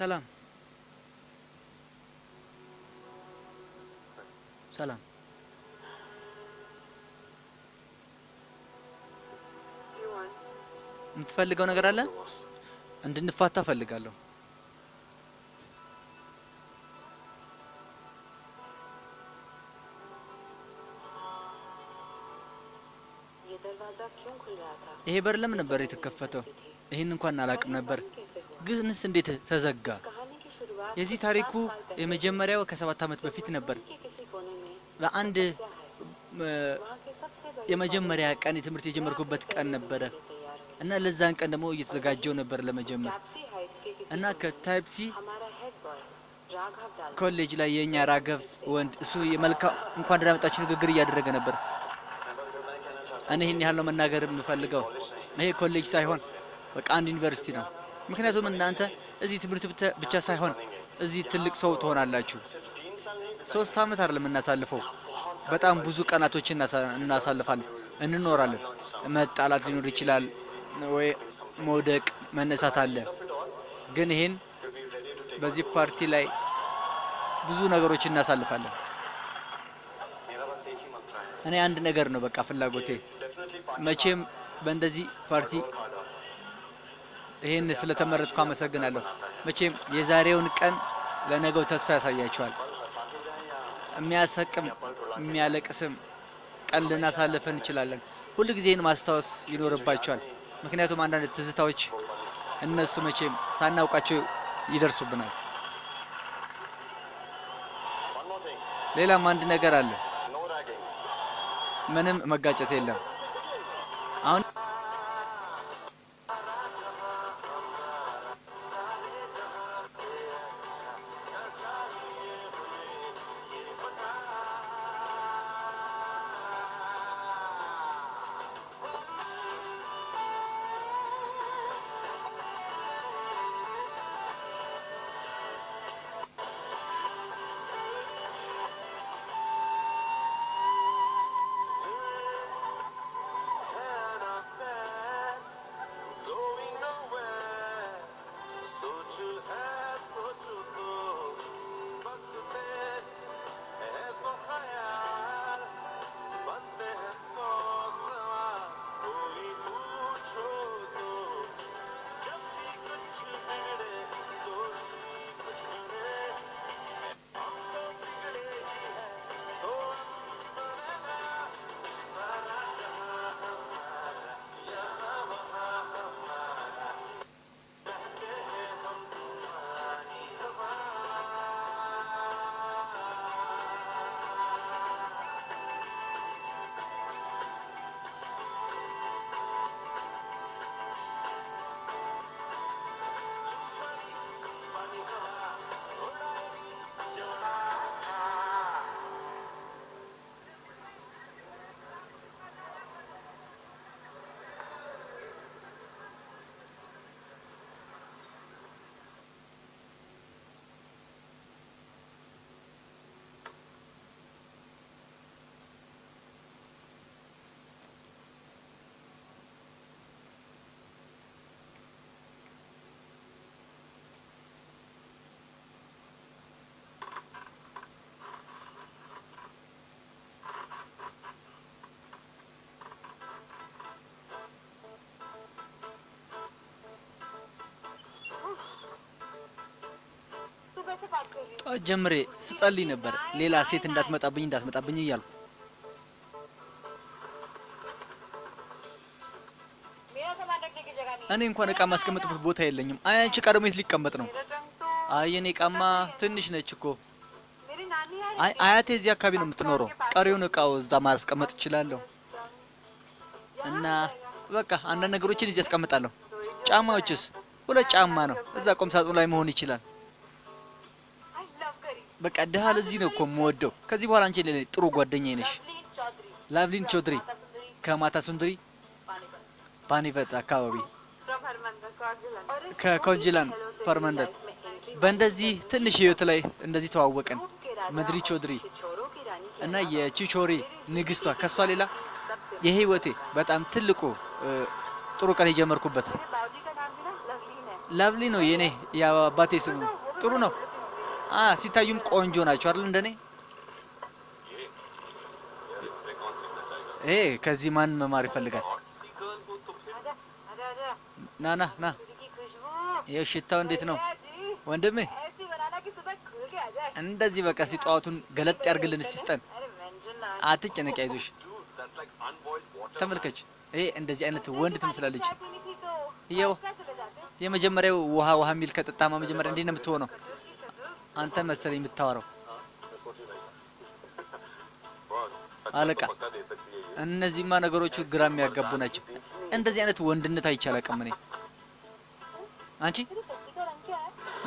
سلام سلام የምትፈልገው ነገር አለ እንድንፋታ ፈልጋለሁ ይሄ በር ለምን ነበር የተከፈተው ይሄን እንኳን አላቅም ነበር ግንስ እንዴት ተዘጋ የዚህ ታሪኩ የመጀመሪያው ከ7 አመት በፊት ነበር በአንድ የመጀመሪያ ቀን የትምርት የጀመርኩበት ቀን ነበር እና ለዛን ቀን ደግሞ እየተዘጋጀው ነበር ለመጀመር እና ከታይፕሲ ኮሌጅ ላይ የኛ ራገብ ወንድ እሱ የመልካ እንኳን ደህና ንግግር እያደረገ ነበር እኔ ይሄን ያህል ነው መናገር የምፈልገው ይሄ ኮሌጅ ሳይሆን በቃ አንድ ዩኒቨርሲቲ ነው ምክንያቱም እናንተ እዚህ ትምርት ብቻ ሳይሆን እዚህ ትልቅ ሰው ትሆናላችሁ 3 አመት አይደለም እናሳልፈው በጣም ብዙ ቀናቶችን እናሳልፋለን እንኖራለን መጣላት ሊኖር ይችላል ወይ ሞደቅ መነሳት አለ ግን ይሄን በዚህ ፓርቲ ላይ ብዙ ነገሮችን እናሳልፋለን እኔ አንድ ነገር ነው በቃ ፍላጎቴ መቼም በእንደዚህ ፓርቲ ይሄን ስለተመረጥኩ አመሰግናለሁ መቼም የዛሬውን ቀን ለነገው ተስፋ ያሳያችኋል የሚያሰቅም የሚያለቅስም ቀን ልናሳልፈን እንችላለን ሁሉ ጊዜን ማስታወስ ይኖርባችኋል ምክንያቱም አንዳንድ ትዝታዎች እነሱ መቼም ሳናውቃቸው ይደርሱብናል ሌላም አንድ ነገር አለ ምንም መጋጨት የለም አሁን ጀምሬ ስጸልይ ነበር ሌላ ሴት እንዳትመጣብኝ እያልኩ እኔ እንኳን እቃ ማስቀመጥበት ቦታ የለኝም አንቺ ቀደም ሊቀመጥ ነው አየኔ ቃማ ትንሽ ነች እኮ አያቴ እዚህ አካባቢ ነው የምትኖረው ቀሪውን እቃው እዛ ማስቀመጥ ይችላልው እና በቃ አንድ ነገሮችን እዚህ አስቀምጣለሁ ጫማዎችስ ሁለት ጫማ ነው እዛ ቆም ሳጥኑ ላይ መሆን ይችላል በቃ ደሃል እዚህ ነው እኮ የምወደው ከዚህ በኋላ አንቺ ለኔ ጥሩ ጓደኛዬ ነሽ ላቭሊን ቾድሪ ከማታ ሱንድሪ ፓኒፈት አካባቢ ከኮንጂላን ፈርመንደት በእንደዚህ ትንሽ ህይወት ላይ እንደዚህ ተዋወቀን መድሪ ቾድሪ እና የቺቾሪ ንግስቷ ከሷ ሌላ የህይወቴ በጣም ትልቁ ጥሩ ቀን የጀመርኩበት ላቭሊ ነው የኔ የአባቴ ስም ጥሩ ነው ሲታዩም ቆንጆ ናቸው አይደል እንደኔ ከዚህ ማን መማር ይፈልጋል ና ይሄ ሽታው እንዴት ነው ወንድሜ እንደዚህ በቃ ሲጧቱን ገለጥ ያርግልን ሲስጠን አትጨነቂ አይዞሽ ተመልከች ይሄ እንደዚህ አይነት ወንድ ትመስላለች ይሄው የመጀመሪያው ውሃ ሚል ከጠጣማ መጀመሪያ እንዴት ነው የምትሆነው አንተ መሰለኝ የምታወራው አለቃ እነዚህማ ነገሮቹ ግራም ያጋቡ ናቸው እንደዚህ አይነት ወንድነት አይቻላቀም እኔ አንቺ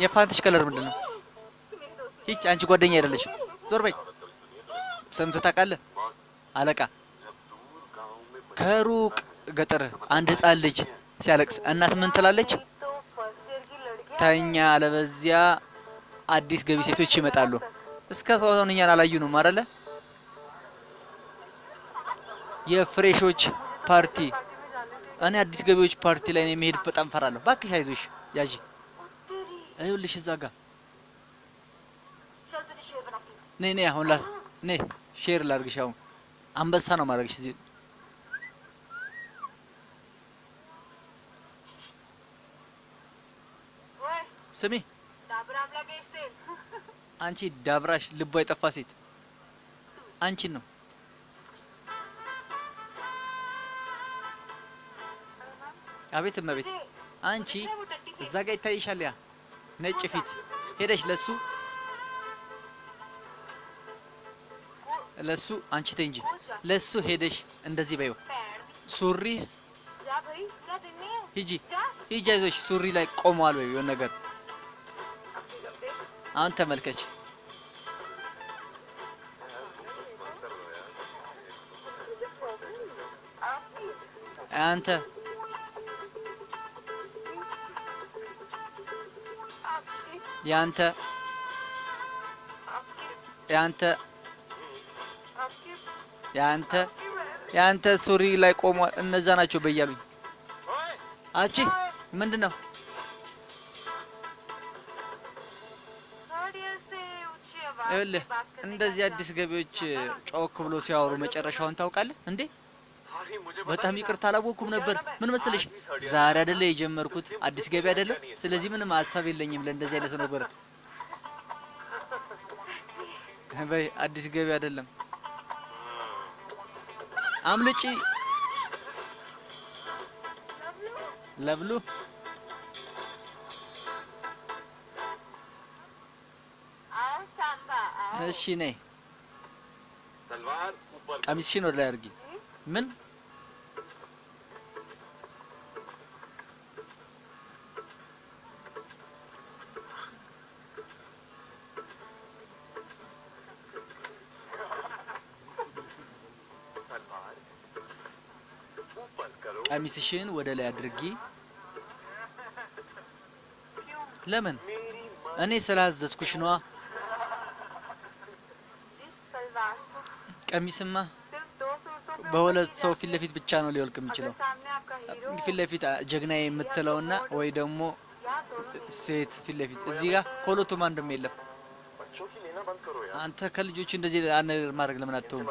የፓንትሽ ከለር ምንድነው ይቺ አንቺ ጓደኛ አይደለሽም ዞር በይ ሰምተህ ታውቃለህ አለቃ ከሩቅ ገጠር አንድ ህፃን ልጅ ሲያለቅስ እናት ምን ትላለች ታኛ አለበዚያ አዲስ ገቢ ሴቶች ይመጣሉ እስከ አሁን እኛን አላዩንም አይደለ የፍሬሾች ፓርቲ እኔ አዲስ ገቢዎች ፓርቲ ላይ ነው መሄድ በጣም ፈራለሁ ባክሽ አይዞሽ ያጂ አይውልሽ እዛ ጋር ነይ አሁን ነይ ሼር ላርግሽ አሁን አንበሳ ነው ማድረግሽ እዚህ ስሚ ዳብራም ላገስቴ አንቺ ዳብራሽ ልቧ የጠፋ ሴት አንቺ ነው አቤት እመቤት አንቺ እዛ ጋር ይታይሻል ያ ነጭ ፊት ሄደሽ ለሱ አንቺ ተንጂ ለሱ ሄደሽ እንደዚህ በይው ሱሪ ሂጂ አይዞሽ ሱሪ ላይ ቆሟል ወይ የሆነ ነገር አንተ ተመልከች አንተ ያንተ ሱሪ ላይ ቆሟል እነዛ ናቸው በያሉኝ አቺ ምንድነው እልህ እንደዚህ አዲስ ገቢዎች ጮክ ብሎ ሲያወሩ መጨረሻውን ታውቃለህ እንዴ በጣም ይቅርታ አላወኩም ነበር ምን መሰለሽ ዛሬ አይደለ የጀመርኩት አዲስ ገቢ አይደለ ስለዚህ ምንም ሐሳብ የለኝም ለእንደዚህ አይነት ነገር በይ አዲስ ገቢ አይደለም አምልጪ ለብሉ እሺ ነይ ቀሚስሽን ወደ ላይ አድርጊ ምን ቀሚስሽን ወደ ላይ አድርጊ ለምን እኔ ስላዘዝኩሽ ነው ቀሚስማ በሁለት ሰው ፊት ለፊት ብቻ ነው ሊወልቅ የሚችለው ፊት ለፊት ጀግናዬ የምትለውና ወይ ደግሞ ሴት ፊት ለፊት እዚህ ጋር ኮሎቱም አንድም የለም አንተ ከልጆች እንደዚህ ማድረግ ለምን አትተውም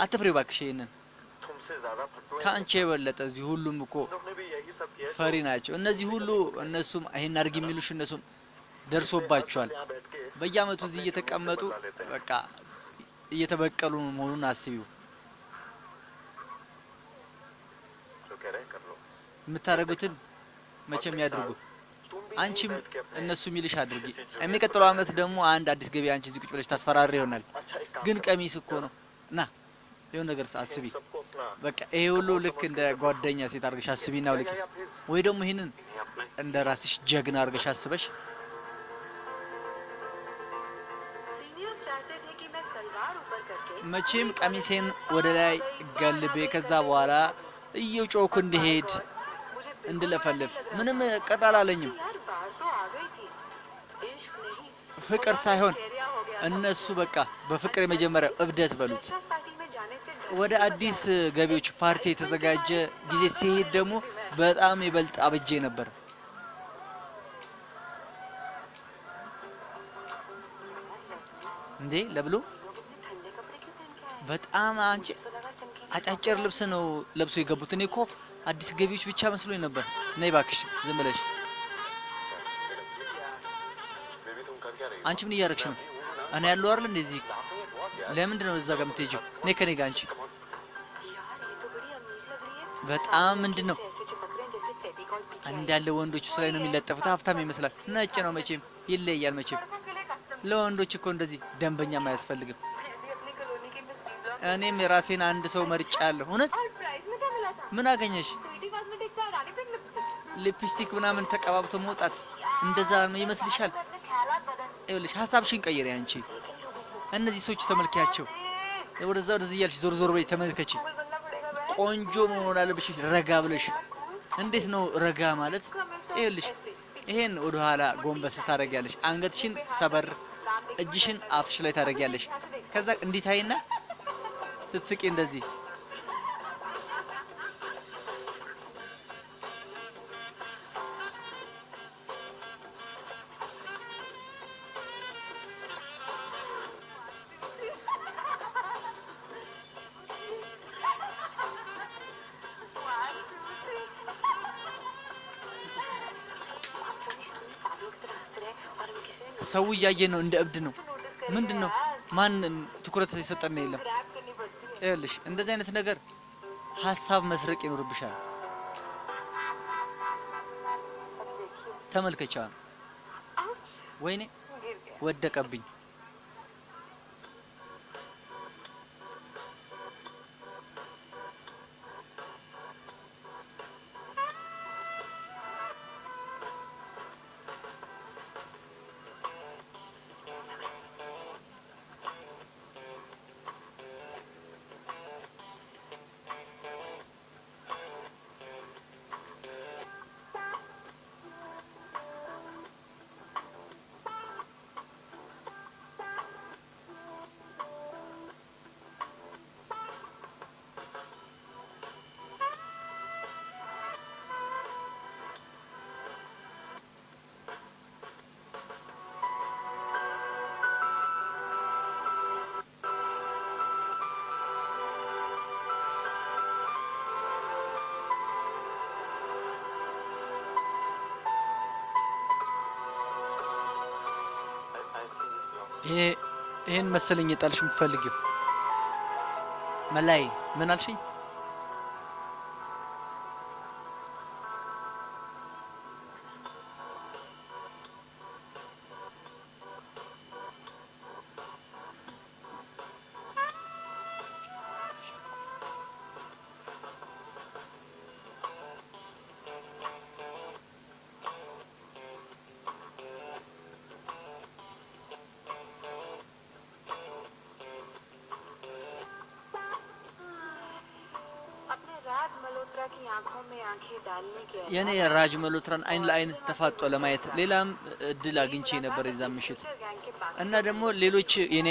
አትፍሪው ባክሽ ይሄንን ካንቺ የበለጠ እዚህ ሁሉም እኮ ፈሪ ናቸው እነዚህ ሁሉ እነሱም አይን አርግ የሚሉሽ እነሱም ደርሶባቸዋል በየአመቱ እዚህ እየተቀመጡ በቃ እየተበቀሉ መሆኑን አስቢው የምታረጉትን መቼም ያድርጉ አንቺም እነሱ የሚልሽ አድርጊ የሚቀጥለው አመት ደግሞ አንድ አዲስ ገቢ አንቺ እዚህ ቁጭ ብለሽ ታስፈራሪ ይሆናል ግን ቀሚስ እኮ ነው ና የሆነ ነገር አስቢ በቃ ይሄ ሁሉ ልክ እንደ ጓደኛ ሴት አርገሽ አስቢና ልክ ወይ ደግሞ ይሄንን እንደ ራስሽ ጀግና አርገሽ አስበሽ መቼም ቀሚሴን ወደ ላይ ገልቤ ከዛ በኋላ እየጮኩ እንድሄድ እንድለፈልፍ ምንም ቀጣል አለኝም ፍቅር ሳይሆን እነሱ በቃ በፍቅር የመጀመሪያ እብደት በሉት ወደ አዲስ ገቢዎች ፓርቲ የተዘጋጀ ጊዜ ሲሄድ ደግሞ በጣም ይበልጥ አብጄ ነበር እንዴ ለብሎ በጣም አንቺ አጫጭር ልብስ ነው ለብሶ የገቡት እኔ እኮ አዲስ ገቢዎች ብቻ መስሎኝ ነበር ነይ ባክሽ ዝም ብለሽ አንቺ ምን እያረክሽ ነው እኔ ያለው አይደል እንደዚህ ለምንድን ነው እዛ ጋር የምትሄጂው ነይ ከኔ ጋር አንቺ በጣም ምንድነው እንዳለ ወንዶች ላይ ነው የሚለጠፉት ሀብታም ይመስላል ነጭ ነው መቼም ይለያል መቼም ለወንዶች እኮ እንደዚህ ደንበኛ ማያስፈልግም እኔም የራሴን አንድ ሰው መርጫለሁ እውነት ምን አገኘሽ ሊፕስቲክ ምናምን ተቀባብቶ መውጣት እንደዛ ይመስልሻል ይኸውልሽ ሐሳብሽን ቀይሪ አንቺ እነዚህ ሰዎች ተመልኪያቸው ወደዛ ወደዚህ ያልሽ ዞር ዞር በይ ተመልከቺ ቆንጆ መሆን አለብሽ ረጋ ብለሽ እንዴት ነው ረጋ ማለት ይኸውልሽ ይሄን ወደ ኋላ ጎንበስ ታረጋለሽ አንገትሽን ሰበር እጅሽን አፍሽ ላይ ታረጋለሽ ከዛ እንዲታይና ስትስቂ እንደዚህ ሰው ያየ ነው እንደ እብድ ነው ምንድነው ማን ትኩረት ይሰጠን ነው የለም ይኸውልሽ እንደዚህ አይነት ነገር ሐሳብ መስረቅ ይኖርብሻል ተመልከቻ ወይኔ ወደቀብኝ ይሄን መሰለኝ የጣልሽ የምትፈልጊው መላይ ምን አልሽኝ የኔ ራጅ መሎትራን አይን ለአይን ተፋጦ ለማየት ሌላም እድል አግኝቼ ነበር የዛም ምሽት እና ደግሞ ሌሎች የኔ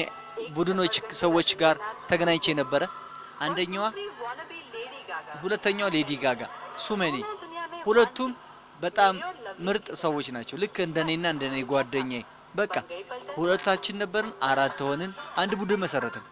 ቡድኖች ሰዎች ጋር ተገናኝቼ ነበር አንደኛዋ ሁለተኛዋ ሌዲ ጋጋ ሱመኒ ሁለቱም በጣም ምርጥ ሰዎች ናቸው ልክ እንደኔና እንደኔ ጓደኛዬ በቃ ሁለታችን ነበርን አራት ሆነን አንድ ቡድን መሰረትን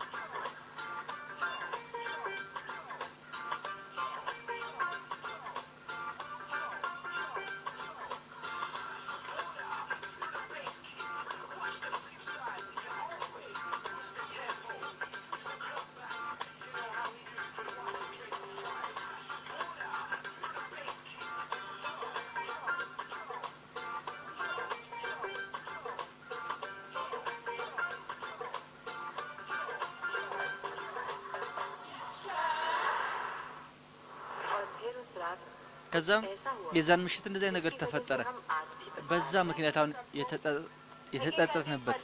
ከዛም የዛን ምሽት እንደዚህ ነገር ተፈጠረ በዛ ምክንያት አሁን የተጸጸትንበት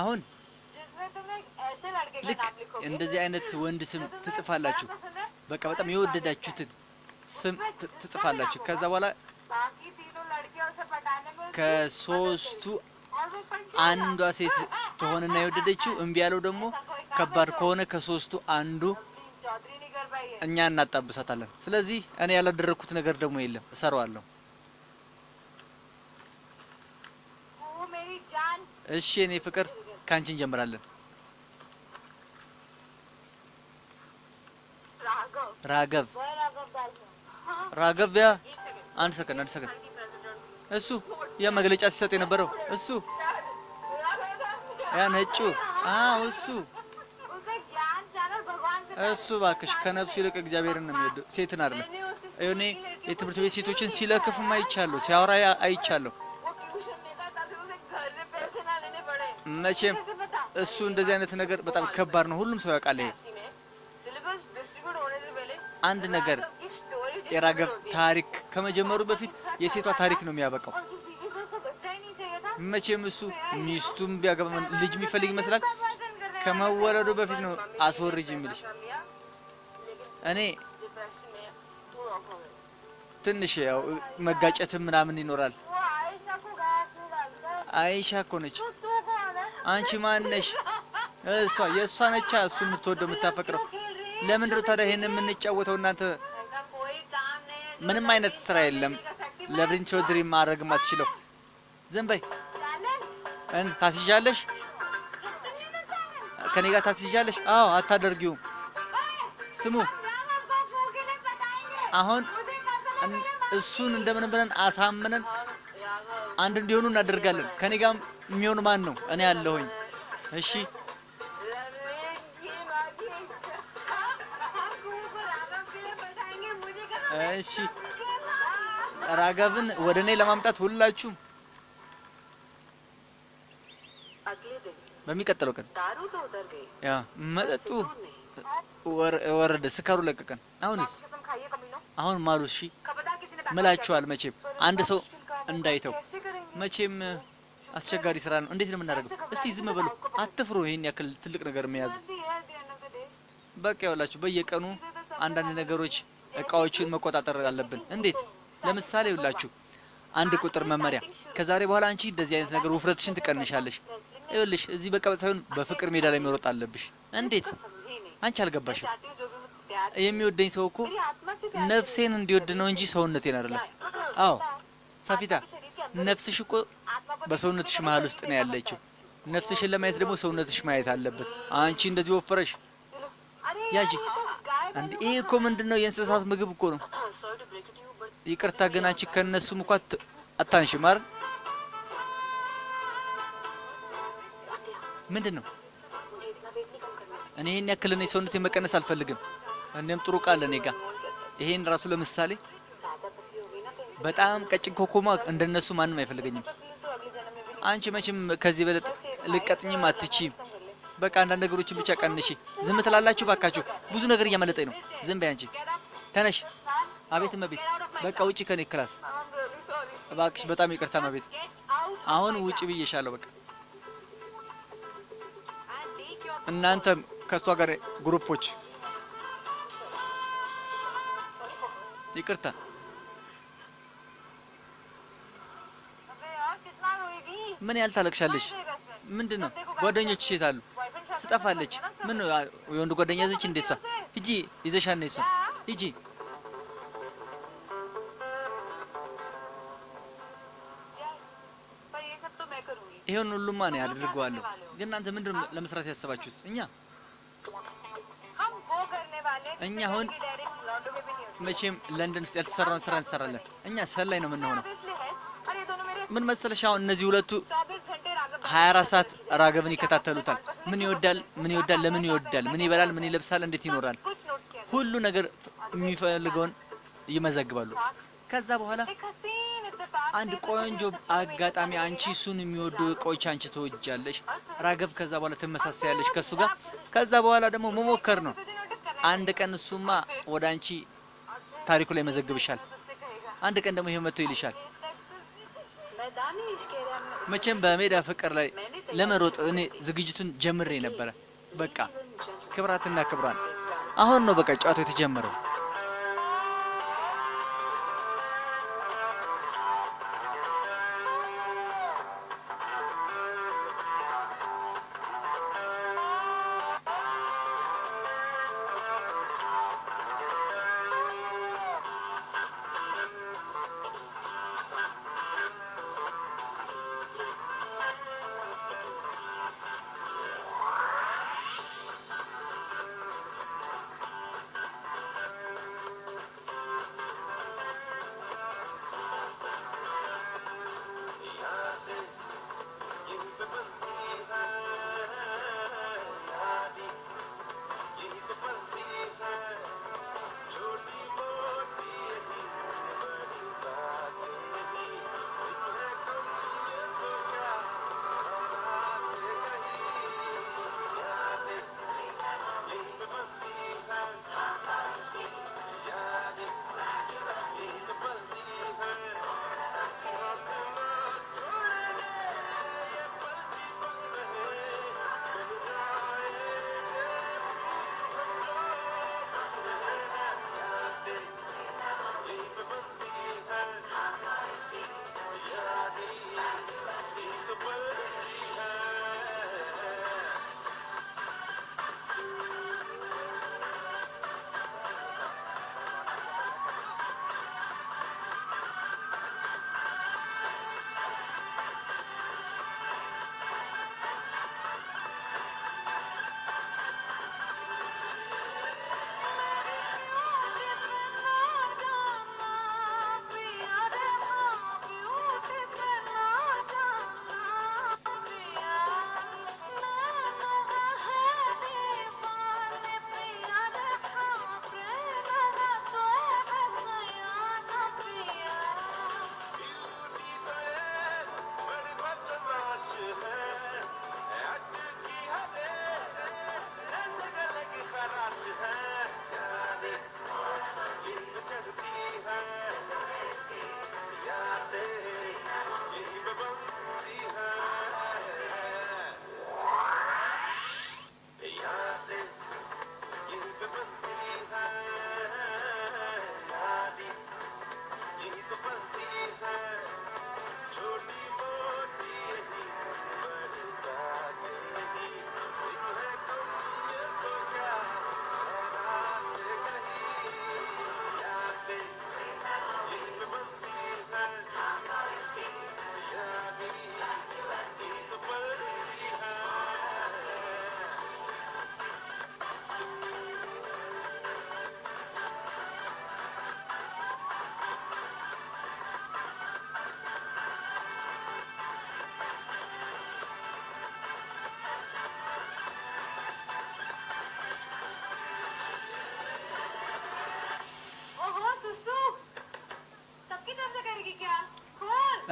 አሁን ልክ እንደዚህ አይነት ወንድ ስም ትጽፋላችሁ በቃ በጣም የወደዳችሁትን ስም ትጽፋላችሁ ከዛ በኋላ ከሶስቱ አንዷ ሴት ተሆነና የወደደችው እንቢ ያለው ደግሞ ከባድ ከሆነ ከሶስቱ አንዱ እኛ እናጣብሳታለን ስለዚህ እኔ ያላደረኩት ነገር ደግሞ የለም እሰራዋለሁ እሺ እኔ ፍቅር ካንቺ እንጀምራለን። ራገብ ራገብ ያ አንድ ሰከንድ እሱ ያ መግለጫ ሲሰጥ የነበረው እሱ ያ ነጩ እሱ ባክሽ ከነፍሱ ይልቅ እግዚአብሔርን ነው የሚወደው ሴትን አይደለም። እኔ የትምህርት ቤት ሴቶችን ሲለክፍም አይቻለሁ፣ ሲያወራ አይቻለሁ። መቼም እሱ እንደዚህ አይነት ነገር በጣም ከባድ ነው፣ ሁሉም ሰው ያውቃል። ይሄ አንድ ነገር የራገብ ታሪክ ከመጀመሩ በፊት የሴቷ ታሪክ ነው የሚያበቃው። መቼም እሱ ሚስቱም ቢያገባ ልጅ የሚፈልግ ይመስላል። ከመወለዱ በፊት ነው አስወርጅ የሚልሽ። እኔ ትንሽ ያው መጋጨትም ምናምን ይኖራል። አይሻ እኮ ነች። አንቺ ማን ነሽ? እሷ የእሷ ነቻ እሱ የምትወደው የምታፈቅረው። ለምንድን ነው ታዲያ ይሄን የምንጫወተው? እናንተ ምንም አይነት ስራ የለም ለብሪን ቾድሪ ማድረግ ማትችለው። ዝም በይ። ታስይዣለሽ? ከኔ ጋር ታስይዣለሽ? አዎ አታደርጊውም። ስሙ አሁን እሱን እንደምን ብለን አሳምነን አንድ እንዲሆኑ እናደርጋለን። ከኔ ጋር የሚሆን ማን ነው? እኔ አለሁኝ። እሺ እሺ ራገብን ወደኔ ለማምጣት ሁላችሁም በሚቀጥለው ቀን ያ መጠጡ ወረደ፣ ስካሩ ለቀቀን። አሁን ማሉ እሺ ምላችኋል። መቼም አንድ ሰው እንዳይተው መቼም አስቸጋሪ ስራ ነው። እንዴት ነው የምናደርገው? እስቲ ዝም በሉ፣ አትፍሩ። ይሄን ያክል ትልቅ ነገር መያዝ በቃ ይኸውላችሁ፣ በየቀኑ አንዳንድ ነገሮች እቃዎችን መቆጣጠር አለብን። እንዴት? ለምሳሌ ይኸውላችሁ አንድ ቁጥር መመሪያ፣ ከዛሬ በኋላ አንቺ እንደዚህ አይነት ነገር ውፍረትሽን ትቀንሻለሽ። ይኸውልሽ እዚህ በቀበጥ ሳይሆን በፍቅር ሜዳ ላይ መሮጥ አለብሽ። እንዴት? አንቺ አልገባሽም። የሚወደኝ ሰው እኮ ነፍሴን እንዲወድ ነው እንጂ ሰውነቴን አይደለም። አዎ ሳፊታ፣ ነፍስሽ እኮ በሰውነትሽ መሃል ውስጥ ነው ያለችው። ነፍስሽን ለማየት ደግሞ ሰውነትሽ ማየት አለበት። አንቺ እንደዚህ ወፈረሽ ያጂ አንዴ ይሄ እኮ ምንድነው? የእንስሳት ምግብ እኮ ነው። ይቅርታ ግን አንቺ ከነሱም እኮ አታንሽም አይደል? ምንድነው? እኔ ይሄን ያክል ነው ሰውነቴ መቀነስ አልፈልግም። እንደም ጥሩ ቃል እኔ ጋር ይሄን ራሱ ለምሳሌ በጣም ቀጭን ኮኮማ እንደነሱ ማንም አይፈልገኝም። አንቺ መቼም ከዚህ በለጥ ልቀጥኝም አትችይም። በቃ አንዳንድ ነገሮችን ብቻ ቀንሺ። ዝም ትላላችሁ ባካችሁ፣ ብዙ ነገር እያመለጠኝ ነው። ዝም በይ አንቺ። ተነሽ። አቤት እመቤት፣ በቃ ውጪ ከኔ ክላስ እባክሽ። በጣም ይቅርታ እመቤት፣ አሁን ውጪ ብዬሻለሁ። በቃ እናንተም ከሷ ጋር ግሩፖች ይቅርታ። ምን ያህል ታለቅሻለሽ? ምንድነው? ጓደኞችሽ የት አሉ? ትጠፋለች። ምን የወንድ ጓደኛ ዘች እንደሷ? ሂጂ ይዘሻል ነው እሷ። ሂጂ። ይሄን ሁሉማ ነው ያደርገዋለሁ። ግን እናንተ ምንድነው ለመስራት ያሰባችሁት? እኛ አሁን መቼም ለንደን ውስጥ ያልተሰራውን ስራ እንሰራለን። እኛ ሰላይ ነው የምንሆነው። ምን መሰለሽ አሁን እነዚህ ሁለቱ 24 ሰዓት ራገብን ይከታተሉታል። ምን ይወዳል፣ ለምን ይወዳል፣ ምን ይበላል፣ ምን ይለብሳል፣ እንዴት ይኖራል፣ ሁሉ ነገር የሚፈልገውን ይመዘግባሉ። ከዛ በኋላ አንድ ቆንጆ አጋጣሚ አንቺ እሱን የሚወዱ እቃዎች አንቺ ትወጃለሽ፣ ራገብ ከዛ በኋላ ትመሳሳያለሽ ከሱ ጋር። ከዛ በኋላ ደግሞ መሞከር ነው። አንድ ቀን እሱማ ወደ አንቺ ታሪኩ ላይ መዘግብሻል። አንድ ቀን ደግሞ ይሄ መጥቶ ይልሻል። መቼም በሜዳ ፍቅር ላይ ለመሮጥ እኔ ዝግጅቱን ጀምሬ ነበረ። በቃ ክብራትና ክብራን አሁን ነው በቃ ጨዋታው የተጀመረው።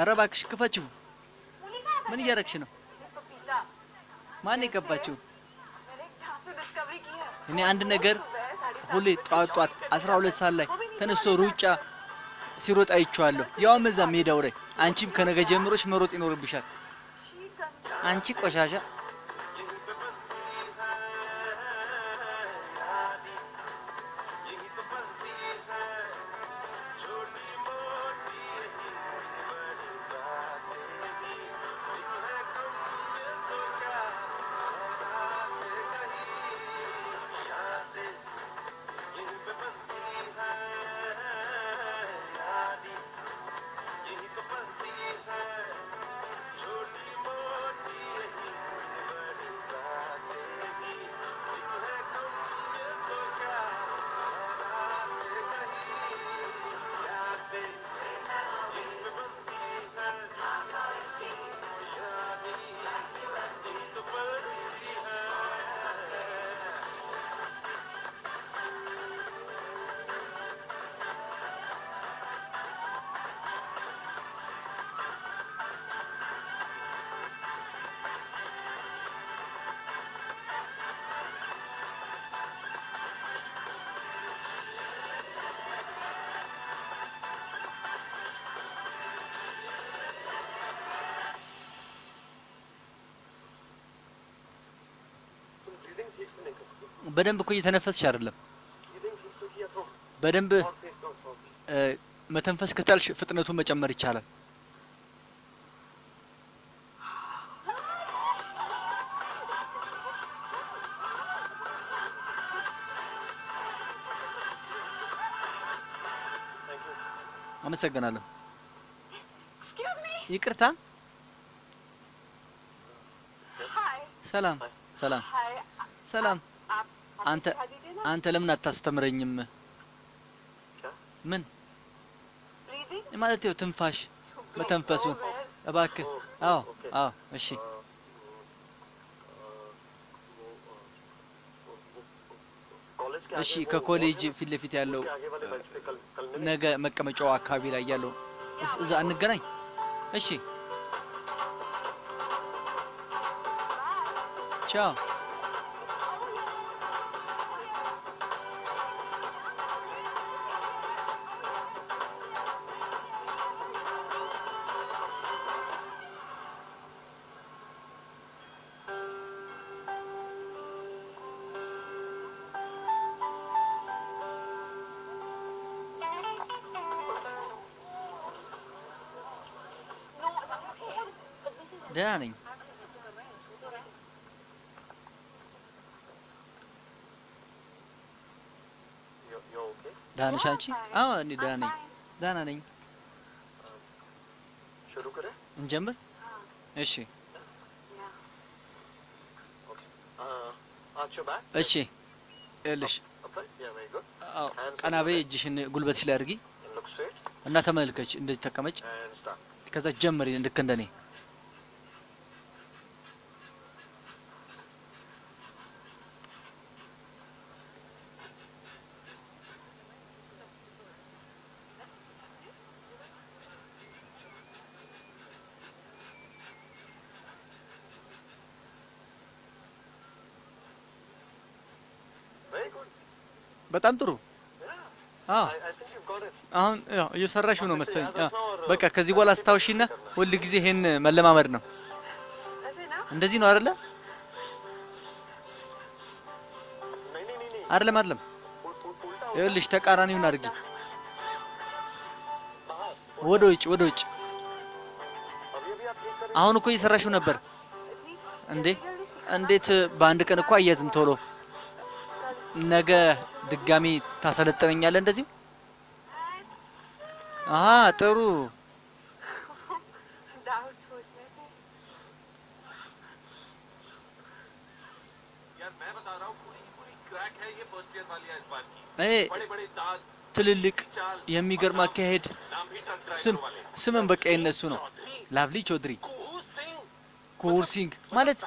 ኧረ እባክሽ ክፈችው ምን እያረግሽ ነው ማን ይገባችሁ እኔ አንድ ነገር ሁሌ ጧት 12 ሰዓት ላይ ተነስቶ ሩጫ ሲሮጥ አይቼዋለሁ ያውም እዛ ሜዳው ላይ አንቺም ከነገ ጀምሮሽ መሮጥ ይኖርብሻል አንቺ ቆሻሻ በደንብ እኮ እየተነፈስሽ አይደለም በደንብ መተንፈስ ከቻልሽ ፍጥነቱን መጨመር ይቻላል አመሰግናለሁ ይቅርታ ሰላም ሰላም ሰላም አንተ ለምን አታስተምረኝም ምን ማለት ነው ትንፋሽ መተንፈሱን እባክህ አዎ እሺ እሺ ከኮሌጅ ፊት ለፊት ያለው ነገ መቀመጫው አካባቢ ላይ ያለው እዛ እንገናኝ እሺ ቻው ደህና ነኝ ደህና ነሽ አንቺ አዎ እኔ ደህና ነኝ शुरू करें እንጀምር እሺ እሺ እልሽ አዎ ቀና በይ እጅሽን ጉልበትሽ ላይ አድርጊ እና ተመልከች እንደዚህ ተቀመጭ ከዛ ጀምሪ ልክ እንደኔ በጣም ጥሩ አሁን ያው እየሰራሽው ነው መሰለኝ በቃ ከዚህ በኋላ አስታውሺና ሁሉ ጊዜ ይሄን መለማመድ ነው እንደዚህ ነው አይደለ አይደለም ይኸውልሽ ተቃራኒውን አድርጊ ወደ ውጭ አሁን እኮ እየሰራሽው ነበር እንዴት በአንድ ቀን እኮ አያዝም ቶሎ ነገ ድጋሚ ታሰለጥነኛለህ እንደዚህ ጥሩ यार मैं बता रहा हूं पूरी क्रैक है ये फर्स्ट ईयर वाली इस बार की बड़े दाग ትልልቅ የሚገርም አካሄድ ስምን በቃ የነሱ ነው ላቭሊ ቾድሪ ኩር ሲንግ ማለት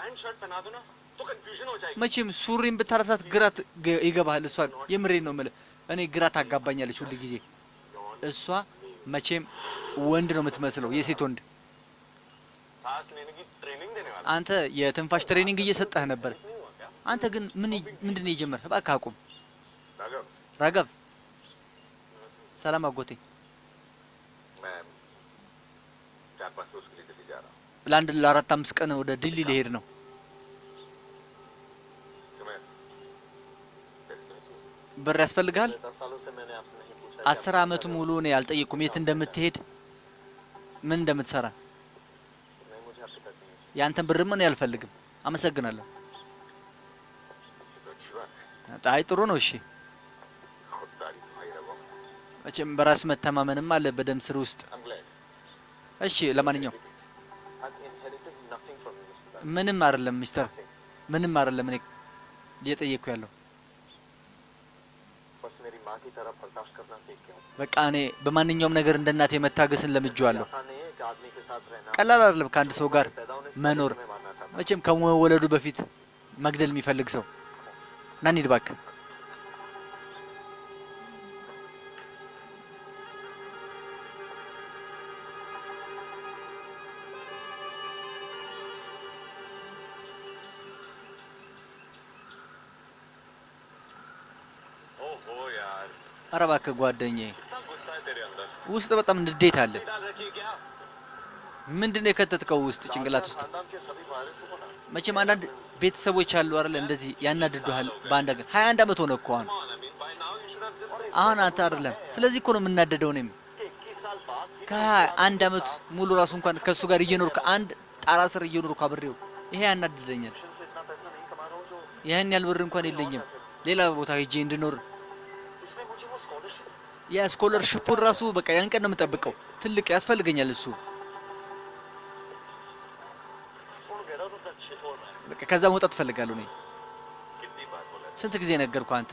መቼም ሱሪን ብታለብሳት ግራት ይገባል እሷ የምሬን ነው ማለት እኔ ግራት አጋባኛለች ሁሉ ጊዜ እሷ መቼም ወንድ ነው የምትመስለው የሴት ወንድ सांस लेने की ट्रेनिंग देने वाला አንተ የትንፋሽ ትሬኒንግ እየሰጠህ ነበር አንተ ግን ምንድነው የጀመርህ እባክህ አቁም ራገብ ሰላም አጎቴ मैं 4-5 रोज के लिए दिल्ली जा रहा हूं ለአንድ ለአራት አምስት ቀን ወደ ዲሊ ልሄድ ነው ብር ያስፈልጋል 10 አመት ሙሉ ነው ያልጠየቁም የት እንደምትሄድ ምን እንደምትሰራ ያንተን ብር ምን ያልፈልግም አመሰግናለሁ ጣይ ጥሩ ነው እሺ እቺም በራስ መተማመንም አለ በደም ስር ውስጥ እሺ ለማንኛውም ምንም አይደለም ሚስተር ምንም አይደለም እኔ እየጠየኩ ያለው बस मेरी मां की तरह बर्दाश्त करना सीख गया በቃ እኔ በማንኛውም ነገር እንደናቴ መታገስን ለምጄዋለሁ ऐसा नहीं है कि आदमी के साथ रहना ቀላል አይደለም ከአንድ ሰው ጋር መኖር መቼም ከመወለዱ በፊት መግደል የሚፈልግ ሰው ናኒ ድባክ ओहो यार አረባከ ጓደኛዬ कितना गुस्सा है तेरे अंदर ውስጥ በጣም ንዴት አለ डाल रखी है क्या ምንድነው የከተትከው ውስጥ ጭንቅላት ውስጥ खानदान के सभी वारिसों को ना መቼም አንዳንድ ቤተሰቦች አሉ አይደል እንደዚህ ያናድዱሃል በአንድ ሀገር 21 አመት ሆነ እኮ አሁን I mean by now you should have just አሁን አንተ አይደለም ስለዚህ እኮ ነው የምናደደው እኔም 21 साल बाद ከአንድ አመት ሙሉ ራሱ እንኳን ከሱ ጋር እየኖርኩ አንድ ጣራ ስር እየኖርኩ አብሬው ይሄ ያናድደኛል से इतना पैसा नहीं कमा रहा हूं जो ይሄን ያህል ብር እንኳን የለኝም ሌላ ቦታ ሄጄ እንድኖር इसने मुझे वो स्कॉलरशिप ያ ስኮለርሺፑን ራሱ በቃ ያን ቀን ነው የምጠብቀው ትልቅ ያስፈልገኛል እሱ phone get out of that shit hole man በቃ ከዛ መውጣት ፈልጋለሁ እኔ कितनी बार बोला ስንት ጊዜ ነገርኩ አንተ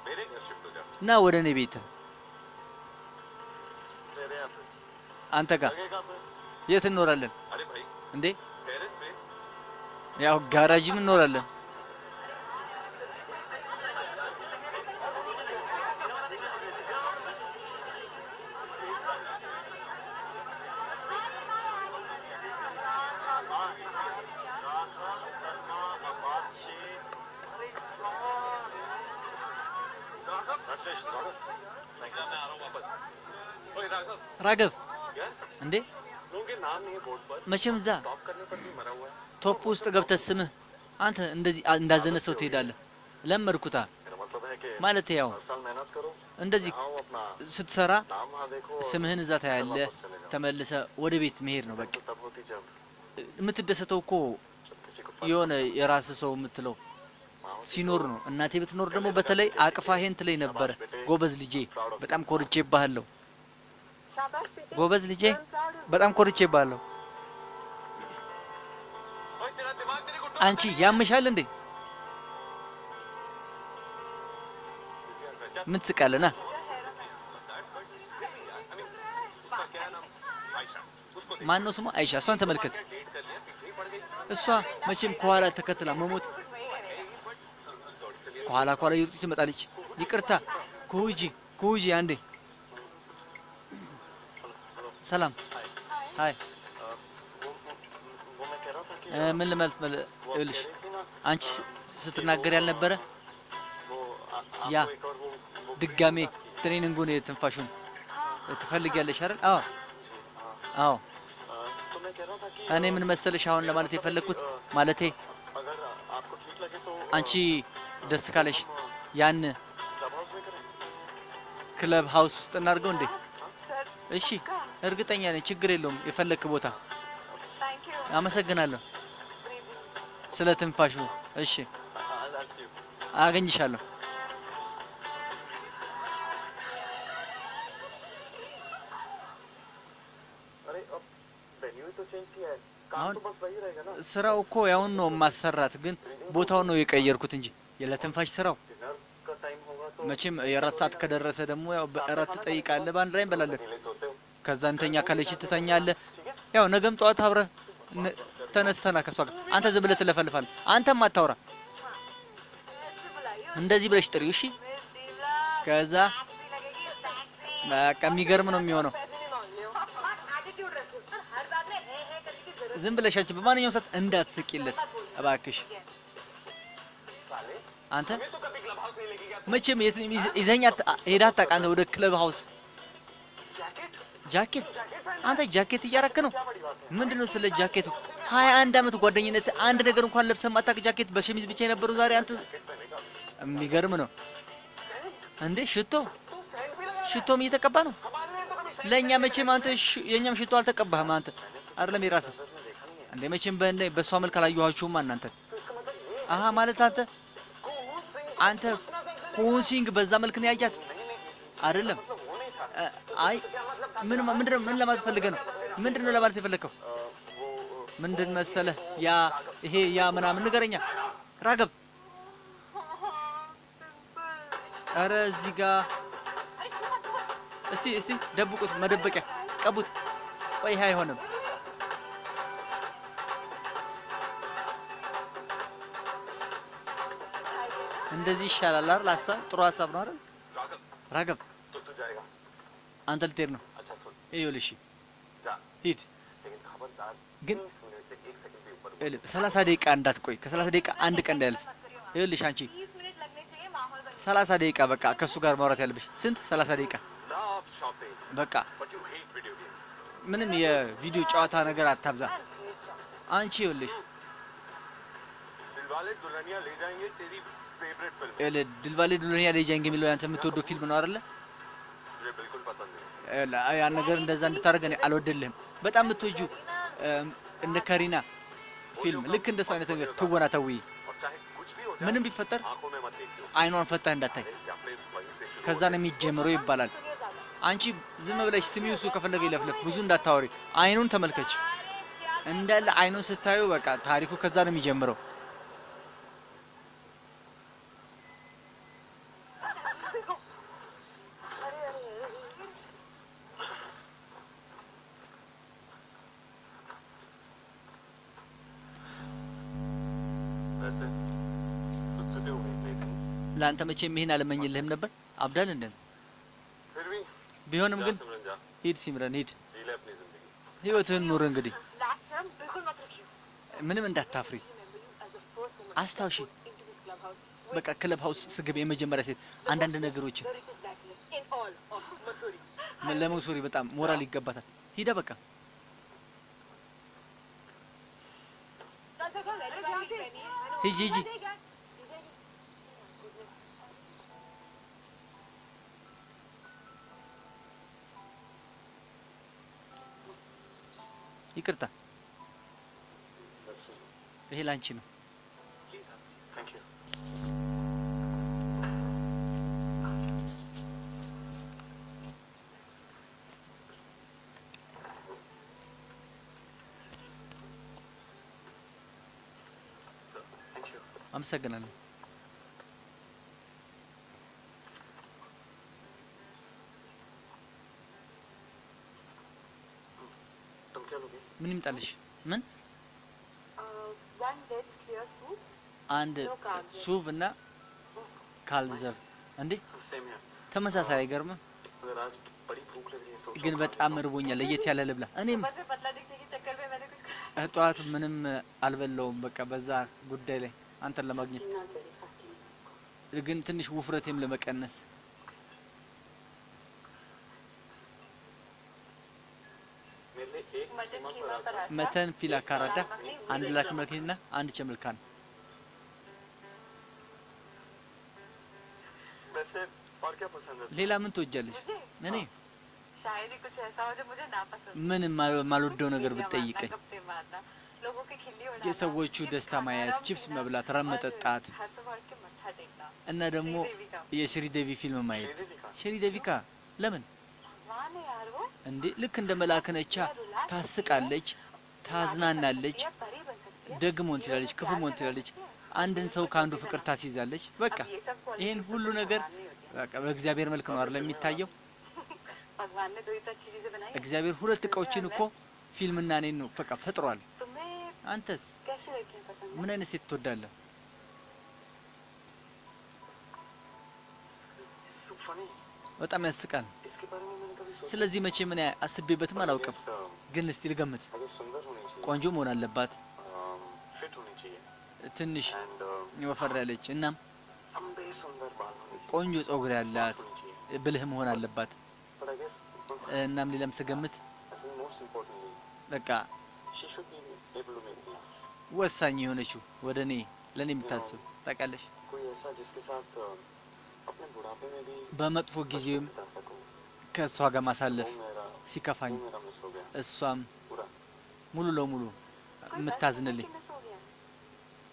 मेरे घर शिफ्ट हो जा ና ወደ እኔ ቤት तेरे यहाँ पे አንተ ጋር लगेगा तो የት እንኖራለን अरे भाई እንዴ टेरेस पे ያው ጋራጅም እንኖራለን ራገብ እንዴ उनके नाम नहीं है बोर्ड पर መቼም እዛ टॉप करने पर भी मरा हुआ है ቶፕ ውስጥ ገብተህ ስምህ አንተ እንደዚህ እንዳዘነ ሰው ትሄዳለህ ለመርኩታ मेरा मतलब है कि ማለት ያው हर साल मेहनत करो እንደዚህ आओ अपना ስትሰራ नाम वहाँ देखो और ስምህን እዛ ታያለህ ተመልሰ ወደ ቤት መሄድ ነው በቃ तब होती जब የምትደሰተው እኮ जब किसी को የሆነ የራስ ሰው የምትለው ሲኖር ነው እናቴ ብትኖር ደግሞ በተለይ አቅፋ ይሄን ትለኝ ነበር ጎበዝ ልጄ በጣም ኮርቼብሃለሁ ጎበዝ ልጄ በጣም ኮርቼብሃለሁ ओए तेरा दिमाग तेरे गुड्डू አንቺ ያምሻል እንዴ ምን ትስቃለህ ና उसका क्या नाम आयशा उसको ማን ነው ስሟ አይሻ እሷን ተመልከት डेट कर लिया पीछे ही पड़ गई እሷ መቼም ከኋላ ተከትላ መሞት ከኋላ ይርጡ ትመጣለች ይቅርታ ኩጂ አንዴ ሰላም ሃይ वो मैं कह रहा था कि ምን ልመልስ ይልሽ አንቺ ስትናገር ያልነበረ वो ያ आपको एक और वो ድጋሜ ትሬኒንጉን የትንፋሹን ትፈልጊያለሽ አይደል አዎ አዎ तो मैं कह रहा था कि እኔ ምን መሰለሽ አሁን ለማለት የፈለኩት ማለቴ अगर आपको ठीक लगे तो አንቺ ደስ ካለሽ ያን क्लब हाउस में करें ክለብ ሃውስ ውስጥ እናድርገው እንዴ እሺ እርግጠኛ ነኝ ችግር የለውም የፈለክ ቦታ አመሰግናለሁ ስለ ትንፋሹ እሺ I'll see you አገኝሻለሁ अरे अब वेन्यू तो चेंज किया है काम हाँ। तो बस वही रहेगा ना ስራው እኮ ያውን ነው ማሰራት ግን ቦታውን ነው የቀየርኩት እንጂ የለትንፋሽ ስራው डिनर का टाइम होगा तो መቼም የራት ሰዓት ከደረሰ ደግሞ ያው በእራት ትጠይቃለህ በአንድ ላይ እንበላለን नीले सोते हो ከዛ እንተኛ ካለች ትተኛለህ ያው ነገም ጠዋት አብረህ ተነስተና ከሷ ጋር አንተ ዝም ብለህ ትለፈልፋለህ አንተም አታውራ እንደዚህ ብለሽ ጥሪው እሺ ከዛ በቃ የሚገርም ነው የሚሆነው። ዝም ብለሽ አንቺ በማንኛውም ሰዓት እንዳትስቂለት እባክሽ። አንተ መቼም ይዘኛ ሄዳ አታውቃም ወደ ክለብ ሃውስ። ጃኬት አንተ ጃኬት እያረክ ነው። ምንድነው ስለ ጃኬቱ 21 አመት ጓደኝነት አንድ ነገር እንኳን ለብሰህ ማታውቅ ጃኬት በሸሚዝ ብቻ የነበረው ዛሬ አንተ የሚገርም ነው እንዴ! ሽቶም እየተቀባ ነው ለኛ። መቼም አንተ የኛም ሽቶ አልተቀባህም አንተ አይደለም የራስህ እንዴ? መቼም በሷ መልክ አላየኋችሁም እናንተ። አሃ ማለት አንተ ኮንሲንግ በዛ መልክ ነው ያያት አይደለም? አይ ምን ለማለት ፈልገህ ነው? ምንድነው ለማለት የፈለከው? ምንድን መሰለህ ይሄ ምናምን ንገረኛ ራገብ። አረ እዚህ ጋር እስቲ ደብቁት፣ መደበቂያ ቀቡት። ቆይ ይሄ አይሆንም። እንደዚህ ይሻላል አይደል? ጥሩ ሀሳብ ነው አይደል? ራገብ አንተ ልትሄድ ነው? ይኸውልሽ ሂድ፣ ግን 30 ደቂቃ እንዳትቆይ። ከ30 ደቂቃ አንድ ቀን እንዳያልፍ። ይኸውልሽ አንቺ 30 ደቂቃ በቃ ከሱ ጋር ማውራት ያለብሽ። ስንት 30 ደቂቃ በቃ። ምንም የቪዲዮ ጨዋታ ነገር አታብዛ አንቺ። ይኸውልሽ ድልባሌ ዱንያ ले जाएंगे የሚለው አንተ የምትወደው ፊልም ነው አይደለ? ያን ነገር እንደዛ እንድታረግ እኔ አልወደልህም። በጣም የምትወጂው እንደ ከሪና ፊልም ልክ እንደሱ አይነት ነገር ትወና ተውይ። ምንም ቢፈጠር አይኗን ፈታህ እንዳታይ፣ ከዛ ነው የሚጀምረው ይባላል። አንቺ ዝም ብለሽ ስሚው፣ እሱ ከፈለገ ይለፍለፍ፣ ብዙ እንዳታወሪ። አይኑን ተመልከች እንዳለ። አይኑን ስታዩ በቃ ታሪኩ ከዛ ነው የሚጀምረው። ላንተ መቼም ይሄን አልመኝልህም ነበር። አብዳል እንደ ቢሆንም ግን ሂድ ሲምረን ሂድ፣ ህይወትህን ኑር። እንግዲህ ምንም እንዳታፍሪ አስታውሺ። በቃ ክለብ ሃውስ ስግብ የመጀመሪያ ሴት አንዳንድ ነገሮችን ለመውሰሪ በጣም ሞራል ይገባታል። ሂዳ በቃ ሂጂ ይቅርታ፣ ይሄ ላንቺ ነው። አመሰግናለሁ። ምን ይምጣልሽ? ምን አንድ ሱብ እና ካልዘብ እንዴ? ተመሳሳይ አይገርምም? ግን በጣም እርቦኛል። ለየት ያለ ልብላ። እኔም ጠዋት ምንም አልበላውም። በቃ በዛ ጉዳይ ላይ አንተን ለማግኘት ግን ትንሽ ውፍረቴም ለመቀነስ መተን ፒላ ካራዳ አንድ ላክ መኪና አንድ ቸምልካን። ሌላ ምን ትወጃለሽ? እኔ ምንም ማልወደው ነገር ብትጠይቀኝ የሰዎቹ ደስታ ማየት፣ ቺፕስ መብላት፣ ረም መጠጣት እና ደግሞ የሽሪዴቪ ፊልም ማየት። ሽሪዴቪካ ለምን እንዴ? ልክ እንደ መልአክ ነቻ። ታስቃለች፣ ታዝናናለች፣ ደግሞን ትላለች፣ ክፉሞን ትላለች። አንድን ሰው ከአንዱ ፍቅር ታስይዛለች። በቃ ይሄን ሁሉ ነገር በቃ በእግዚአብሔር መልክ ነው አይደል የሚታየው? እግዚአብሔር ሁለት እቃዎችን እኮ ፊልምና እኔን ነው በቃ ፈጥሯል። አንተስ ምን አይነት ሴት ትወዳለህ? በጣም ያስቃል इसके बारे में मैंने कभी सोचा ስለዚህ መቼ ምን አስቤበትም አላውቅም ግን እስቲ ልገምት आगे सुंदर होनी चाहिए ቆንጆ መሆን አለባት फिट होनी चाहिए ትንሽ एंड ወፈር ያለች እና लंबे सुंदर बाल होने चाहिए ቆንጆ ጸጉር ያላት होनी चाहिए ብልህ መሆን አለባት but I guess እናም ሌላም ስገምት I think most importantly በቃ she should be able to make me laugh ወሳኝ የሆነችው ወደኔ ለኔ የምታስብ ታውቃለሽ कोई ऐसा जिसके साथ अपने बुढ़ापे में भी በመጥፎ ጊዜም बिता सकूं ከሷ ጋር मासाለፍ ሲከፋኝ मेरा मिस हो गया እሷም पूरा ሙሉ ለሙሉ የምታዝንልኝ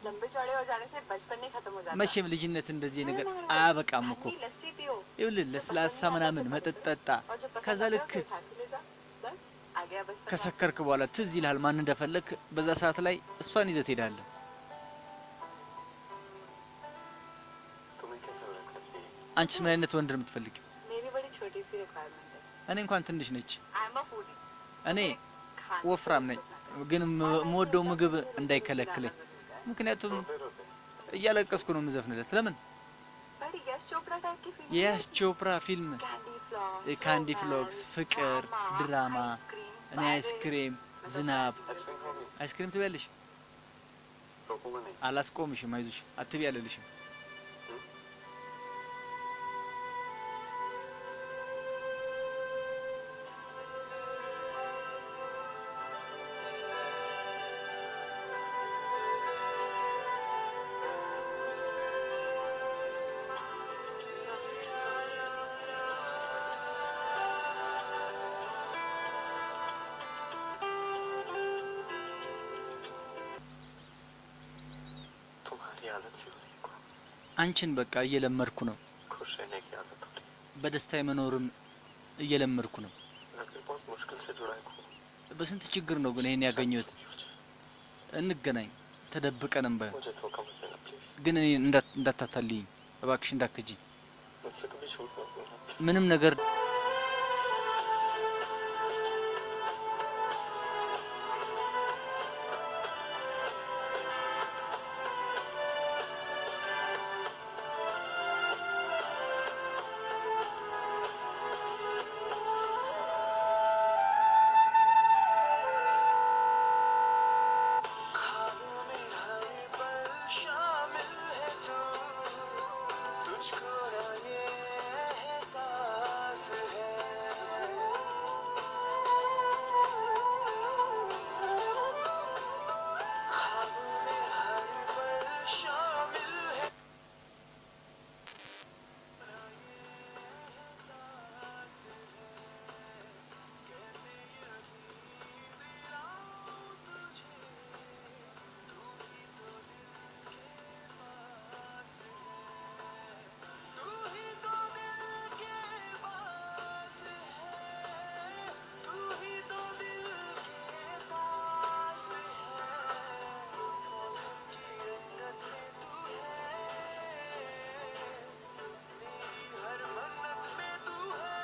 लंबे चौड़े हो जाने से बचपन नहीं खत्म हो जाता መቼም ልጅነት እንደዚህ ነገር አያበቃም እኮ लस्सी पियो ይኸውልህ ለስላሳ ምናምን መጠጥ ጠጣ ከዛ ልክ आ गया बचपन ከሰከርክ በኋላ ትዝ ይልሃል ማን እንደፈለክ በዛ ሰዓት ላይ እሷን ይዘህ ትሄዳለህ तुम्हें कैसा रखना चाहिए አንቺ ምን አይነት ወንድ ነው የምትፈልጊው मेरी बड़ी छोटी सी रिक्वायरमेंट है እኔ እንኳን ትንሽ ነች आई एम अ फूडी እኔ ወፍራም ነኝ ግን የምወደው ምግብ እንዳይከለክለኝ ምክንያቱም እያለቀስኩ ነው የምዘፍንለት ለምን बड़ी यश चोपड़ा टाइप की फिल्म የያስ ቾፕራ ፊልም ካንዲ ፍሎክስ ፍቅር ድራማ እኔ አይስክሬም ዝናብ आइसक्रीम खाओगे አይስክሬም ትበያለሽ रोकूंगा नहीं አላስቆምሽም አይዞሽ አትቢ ያለልሽም तुम्हारी आदत से हो रही है አንቺን በቃ እየለመድኩ ነው खुश रहने की आदत हो रही በደስታ መኖርም እየለመድኩ ነው है मैं बहुत मुश्किल से जुड़ा है በስንት ችግር ነው ግን ይሄን ያገኘሁት እንገናኝ ተደብቀንም ባይ मुझे धोखा मत देना प्लीज ግን እኔ እንዳታታልኝ እባክሽ እንዳትከጂ मुझसे कभी झूठ मत बोलना ምንም ነገር ख्वाबों में हर पल शामिल है तू तुझको ना ये एहसास है ख्वाबों में हर पल शामिल है ना ये एहसास है कैसे यही दिलाऊं तुझे तू ही तो दिल के पास है तू ही तो दिल के पास है तू ही तो दिल के पास है मौसम की रंगत में तू है मेरी हर मन्नत में तू है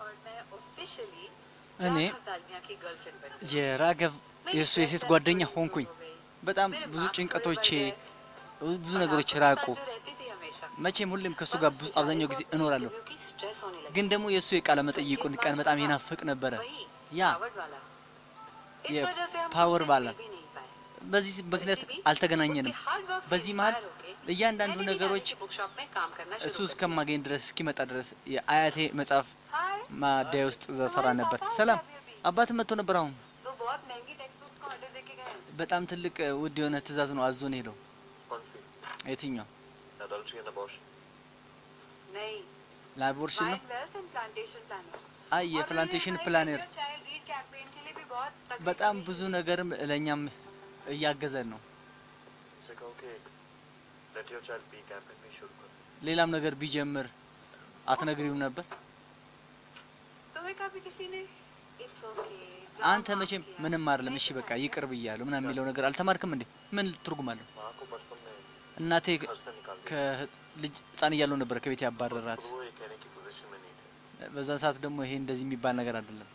और मैं ऑफिशियली እኔ दालमिया की गर्लफ्रेंड बन गई የራገብ የሱ የሴት ጓደኛ ሆንኩኝ በጣም ብዙ ጭንቀቶቼ ብዙ ነገሮች ራቁ जो रहती थी हमेशा መቼም ሁሌም ከሱ ጋር ብዙ አብዛኛው ጊዜ እኖራለሁ क्योंकि स्ट्रेस होने लगी ግን ደግሞ የሱ የቃለ መጠይቁን ቀን በጣም ይናፍቅ ነበረ वही ያ पावर वाला इस ये वजह से हम पावर कुछ वाला। दिन मिल भी नहीं पाए በዚህ ምክንያት አልተገናኘንም በዚህ መሀል እያንዳንዱ ነገሮች बुकशॉप में काम करना እሱ शुरू कर እስከማገኝ ድረስ እስኪመጣ ድረስ የአያቴ መጽሐፍ हाय ማደያ ውስጥ እዛ ሰራ ነበር ሰላም አባት መጥቶ ነበር አሁን तो बहुत महंगी टेक्स्ट बुक्स का ऑर्डर देके गए हैं। በጣም ትልቅ ውድ የሆነ ትእዛዝ ነው አዞን ሄደው कौन सी የትኛው adultery and abortion नहीं ላቦርሽን ነው wild wealth and plantation planner አይ የፕላንቴሽን ፕላነር child read campaign के लिए भी बहुत तकलीफ በጣም हुई ብዙ थी। ነገርም ለኛም እያገዘን ነው उसे कहो कि let your child be campaign भी शुरू कर ሌላም ነገር ቢጀምር አትነግሪውም ነበር तुम्हें देखा भी किसी ने इट्स ओके አንተ መቼም ምንም አይደለም እሺ በቃ ይቅር ብያለሁ ምናምን የሚለው ነገር አልተማርክም እንዴ ምን ትርጉም አለው माँ को बचपन में እናቴ घर से निकाल दिया ከልጅ ህፃን እያለሁ ነበር ከቤት ያባረራት वो ये कहने की पोजीशन में नहीं थे በዛ ሰዓት ደግሞ ይሄ እንደዚህ የሚባል ነገር አይደለም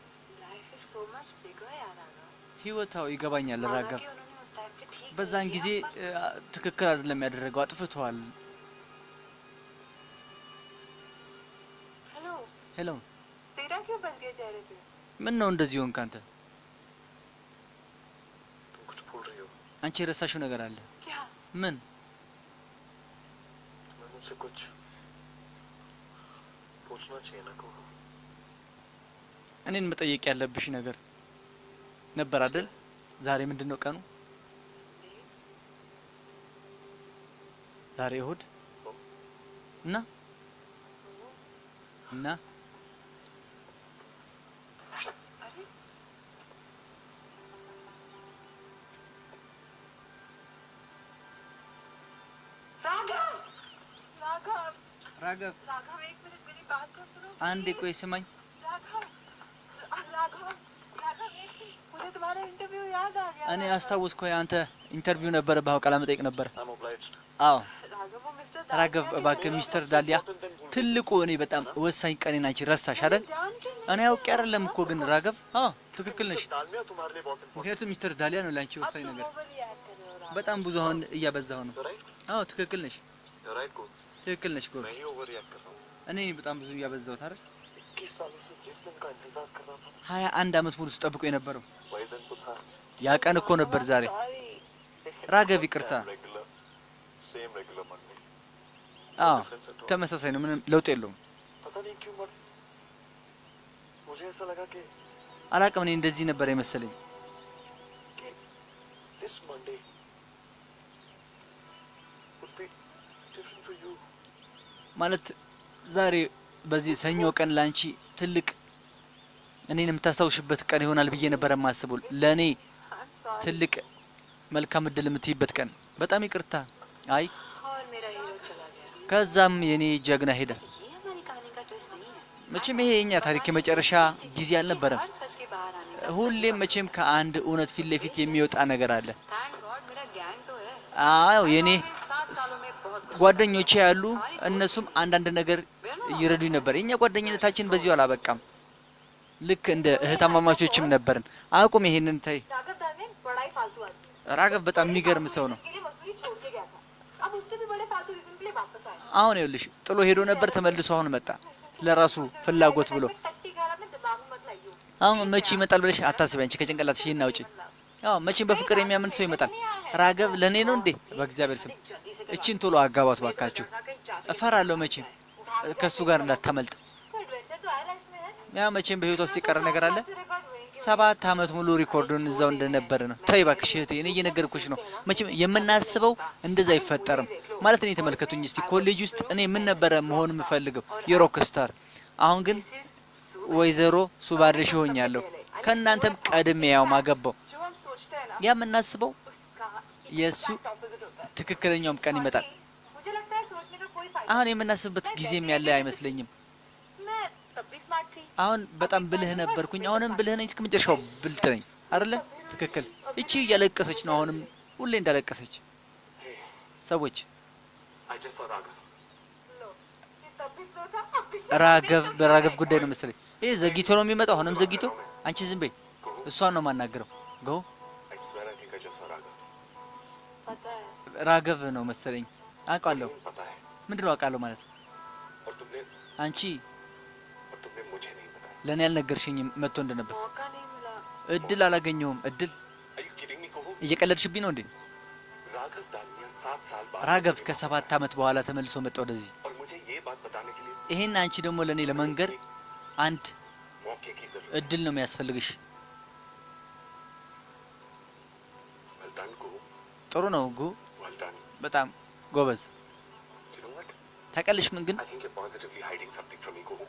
life is so much bigger यार आना ህይወታው ይገባኛል ራገብ कि उन्होंने उस टाइम पे ठीक በዛን ጊዜ ትክክል አይደለም ያደረገው አጥፍቷል हेलो ሄሎ तेरा क्यों बच गए चेहरे पे ምን ነው እንደዚህ ሆንክ አንተ तुम कुछ भूल रही हो አንቺ የረሳሽው ነገር አለ क्या ምን तुम्हें मुझसे कुछ पूछना चाहिए ना को እኔን መጠየቅ ያለብሽ ነገር ነበር አይደል ዛሬ ምንድነው ቀኑ ዛሬ እሁድ እና እና राघव राघव एक मिनट मेरी बात तो सुनो አንዴ ቆይ ስማኝ राघव राघव राघव एक मिनट मुझे तुम्हारा इंटरव्यू याद आ गया እኔ አስታውስኩ አንተ ኢንተርቪው ነበር ቃለ መጠይቅ ነበር आई एम ऑब्लाइज्ड አዎ राघव वो मिस्टर राघव እባክህ ሚስተር ዳሊያ ትልቁ እኔ በጣም ወሳኝ ቀኔን አንቺ ረሳሽ አይደል जान के እኔ አውቄ አይደለም እኮ ግን ራገብ አዎ ትክክል ነሽ दालमिया तुम्हारे लिए बहुत important ምክንያቱም ሚስተር ዳሊያ ነው ላንቺ ወሳኝ ነገር ओवर रिएक्ट कर रहे हो राघव በጣም ብዙ አሁን እያበዛው ነው यू राइट አዎ ትክክል ነሽ यू राइट को ትክክል ነሽ ጎ मैं ही ओवर रिएक्ट कर रहा हूं እኔ በጣም ብዙ እያበዛው ታረ 21 सालों से जिस दिन का इंतजार कर रहा था 21 አመት ሙሉ ስጠብቆ የነበረው वही दिन तो था ያ ቀን እኮ ነበር ዛሬ sorry Raghav ይቅርታ regular same regular Monday አዎ ተመሳሳይ ነው ምንም ለውጥ የለውም पता नहीं क्यों बट मुझे ऐसा लगा कि አላቀም እኔ እንደዚህ ነበር የመሰለኝ this Monday would be different for you ማለት ዛሬ በዚህ ሰኞ ቀን ላንቺ ትልቅ እኔን የምታስታውሽበት ቀን ይሆናል ብዬ ነበር የማስበው ለኔ I'm sorry ትልቅ መልካም እድል የምትይበት ቀን በጣም ይቅርታ አይ और मेरा हीरो चला गया ከዛም የኔ ጀግና ሄደ ये हमारी कहानी का ट्विस्ट नहीं है መቼም ይሄ የኛ ታሪክ የመጨረሻ ጊዜ አልነበረም हर सच के बाहर आने का ሁሌም መቼም ከአንድ እውነት ፊት ለፊት የሚወጣ ነገር አለ थैंक गॉड मेरा गैंग तो है አዎ የኔ 7 सालों में बहुत कुछ ጓደኞቼ ያሉ እነሱም አንዳንድ ነገር ይረዱኝ ነበር የኛ ጓደኝነታችን በዚሁ አላበቃም ልክ እንደ እህታማማቾችም ነበርን አቁም ይሄንን ታይ राघव दाने बड़ा ही फालतू आदमी ራገብ बጣም የሚገርም ሰው ነው के लिए मसूरी छोड़ के गया था अब उससे भी बड़े फालतू रीजन के लिए वापस आया አሁን ይኸውልሽ ጥሎ ሄዶ ነበር ተመልሶ አሁን መጣ ለራሱ ፍላጎት ብሎ टट्टी गारा में दिमाग में मत लाइयो አሁን መቼ ይመጣል ብለሽ አታስቢ አንቺ ከጭንቅላትሽ ይናውጪ አዎ መቼም በፍቅር የሚያምን ሰው ይመጣል ራገብ ለኔ ነው እንዴ በእግዚአብሔር ስም እቺን ቶሎ አጋባት ባካችሁ እፈራለሁ መቼም ከሱ ጋር እንዳታመልጥ एडवेंचर तो आया लाइफ में है ያ መቼም በህይወት ውስጥ ይቀር ነገር አለ 7 አመት ሙሉ ሪኮርዱን እዛው እንደነበረ ነው ተይ ባክሽ እህቴ እኔ እየነገርኩሽ ነው መቼም የምናስበው እንደዛ አይፈጠርም ማለት እኔ ተመልከቱኝ እስቲ ኮሌጅ ውስጥ እኔ ምን ነበረ መሆን የምፈልገው የሮክ ስታር አሁን ግን ወይዘሮ ሱባርሽ ሆኛለሁ ከእናንተም ቀድሜ ያው ማገባው जो हम सोचते हैं ना ያ የምናስበው उसका የሱ ऑपोजिट होता है ትክክለኛውም ቀን ይመጣል मुझे लगता है सोचने का कोई फायदा አሁን የምናስብበት ጊዜም ያለ አይመስለኝም मैं तब भी स्मार्ट थी አሁን በጣም ብልህ ነበርኩኝ አሁንም ብልህ ነኝ እስከመጨረሻው ብልጥ ነኝ አይደለ ትክክል እቺ እያለቀሰች ነው አሁንም ሁሌ እንዳለቀሰች ሰዎች I just saw Raghav लो ये तब भी स्लो था अब भी slow ራገብ በራገብ ጉዳይ ነው መሰለኝ ይሄ ዘግይቶ ነው የሚመጣው አሁንም ዘግይቶ አንቺ ዝም በይ እሷን ነው ማናገረው ጎ I swear I think I just saw Raghav पता है ራገብ ነው መሰለኝ አውቃለሁ पता है ምንድነው አውቃለሁ ማለት और तुमने አንቺ मुझे नहीं बताया ለኔ ያልነገርሽኝም መጥቶ እንደነበር मौका नहीं मिला እድል አላገኘሁም እድል Are you kidding me कोहू እየቀለድሽብኝ ነው እንዴ राघव दानिया 7 साल बाद ራገብ ከ7 አመት በኋላ ተመልሶ መጣ ወደዚህ और मुझे ये बात बताने के लिए ይሄን አንቺ ደግሞ ለኔ ለመንገር አንድ मौके की जरूरत እድል ነው የሚያስፈልግሽ well done कोहू ጥሩ ነው ጉ well done በጣም ጎበዝ you know what ታቀልሽ ምን ግን I think you're positively hiding something from me कोहू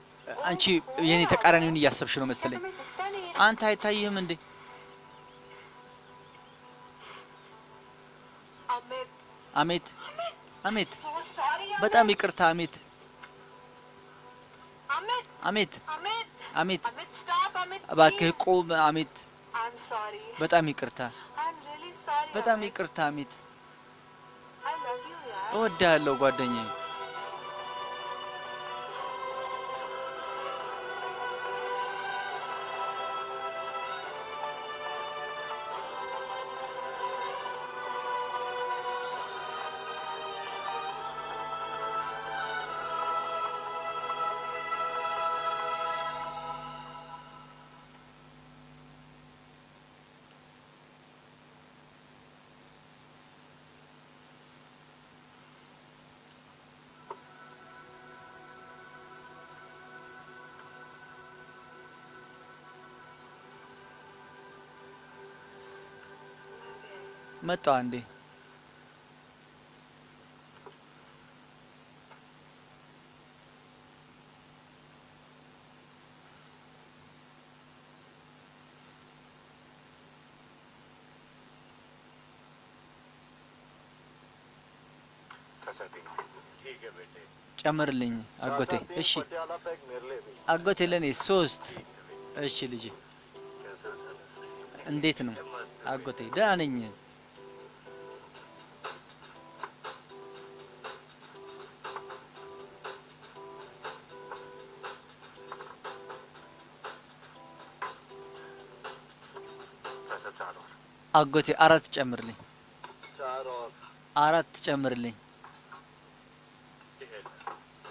አንቺ የኔ ተቃራኒውን እያሰብሽ ነው መሰለኝ तुम्हें दिखता नहीं है አንተ አይታይህም እንዴ अमित አሜት አሜት so sorry በጣም ይቅርታ አሜት अमित አሜት अमित አሚት Amit, stop, Amit. እባክህ Please. ቁም አሚት I'm sorry. በጣም ይቅርታ I'm really sorry. በጣም Amit. ይቅርታ አሚት I love you, yaar. እወድሃለሁ ጓደኛዬ መጣው አንዴ ठीक है बेटे ጨምርልኝ አጎቴ እሺ पटियाला पैक मेरे लिए भी አጎቴ ለኔ 3 እሺ ልጅ እንዴት ነው አጎቴ ደህና ነኝ አጎቴ 4 ጨምርልኝ 4 और 4 ጨምርልኝ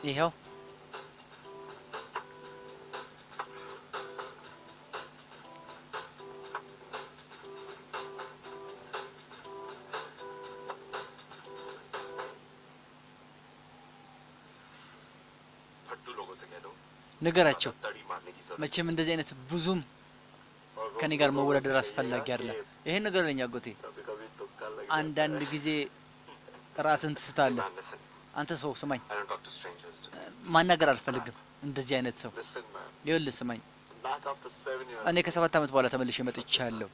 ይሄው फट्टू लोगों से कह दो ንገራቸው तड़ी मारने की जरूरत መቼም እንደዚህ አይነት ብዙም ከኔ ጋር መወዳደር አስፈላጊ አይደለም ይሄን ነገር ለኛ አጎቴ कभी कभी तुक्का लग አንዳንድ ጊዜ ራስን ትስታለህ man, listen. አንተ ሰው ስማኝ I don't talk to strangers. ማናገር አልፈልግም እንደዚህ አይነት ሰው Listen man, ይኸውልህ ስማኝ back after 7 years. እኔ ከ7 አመት በኋላ ተመልሼ መጥቻለሁ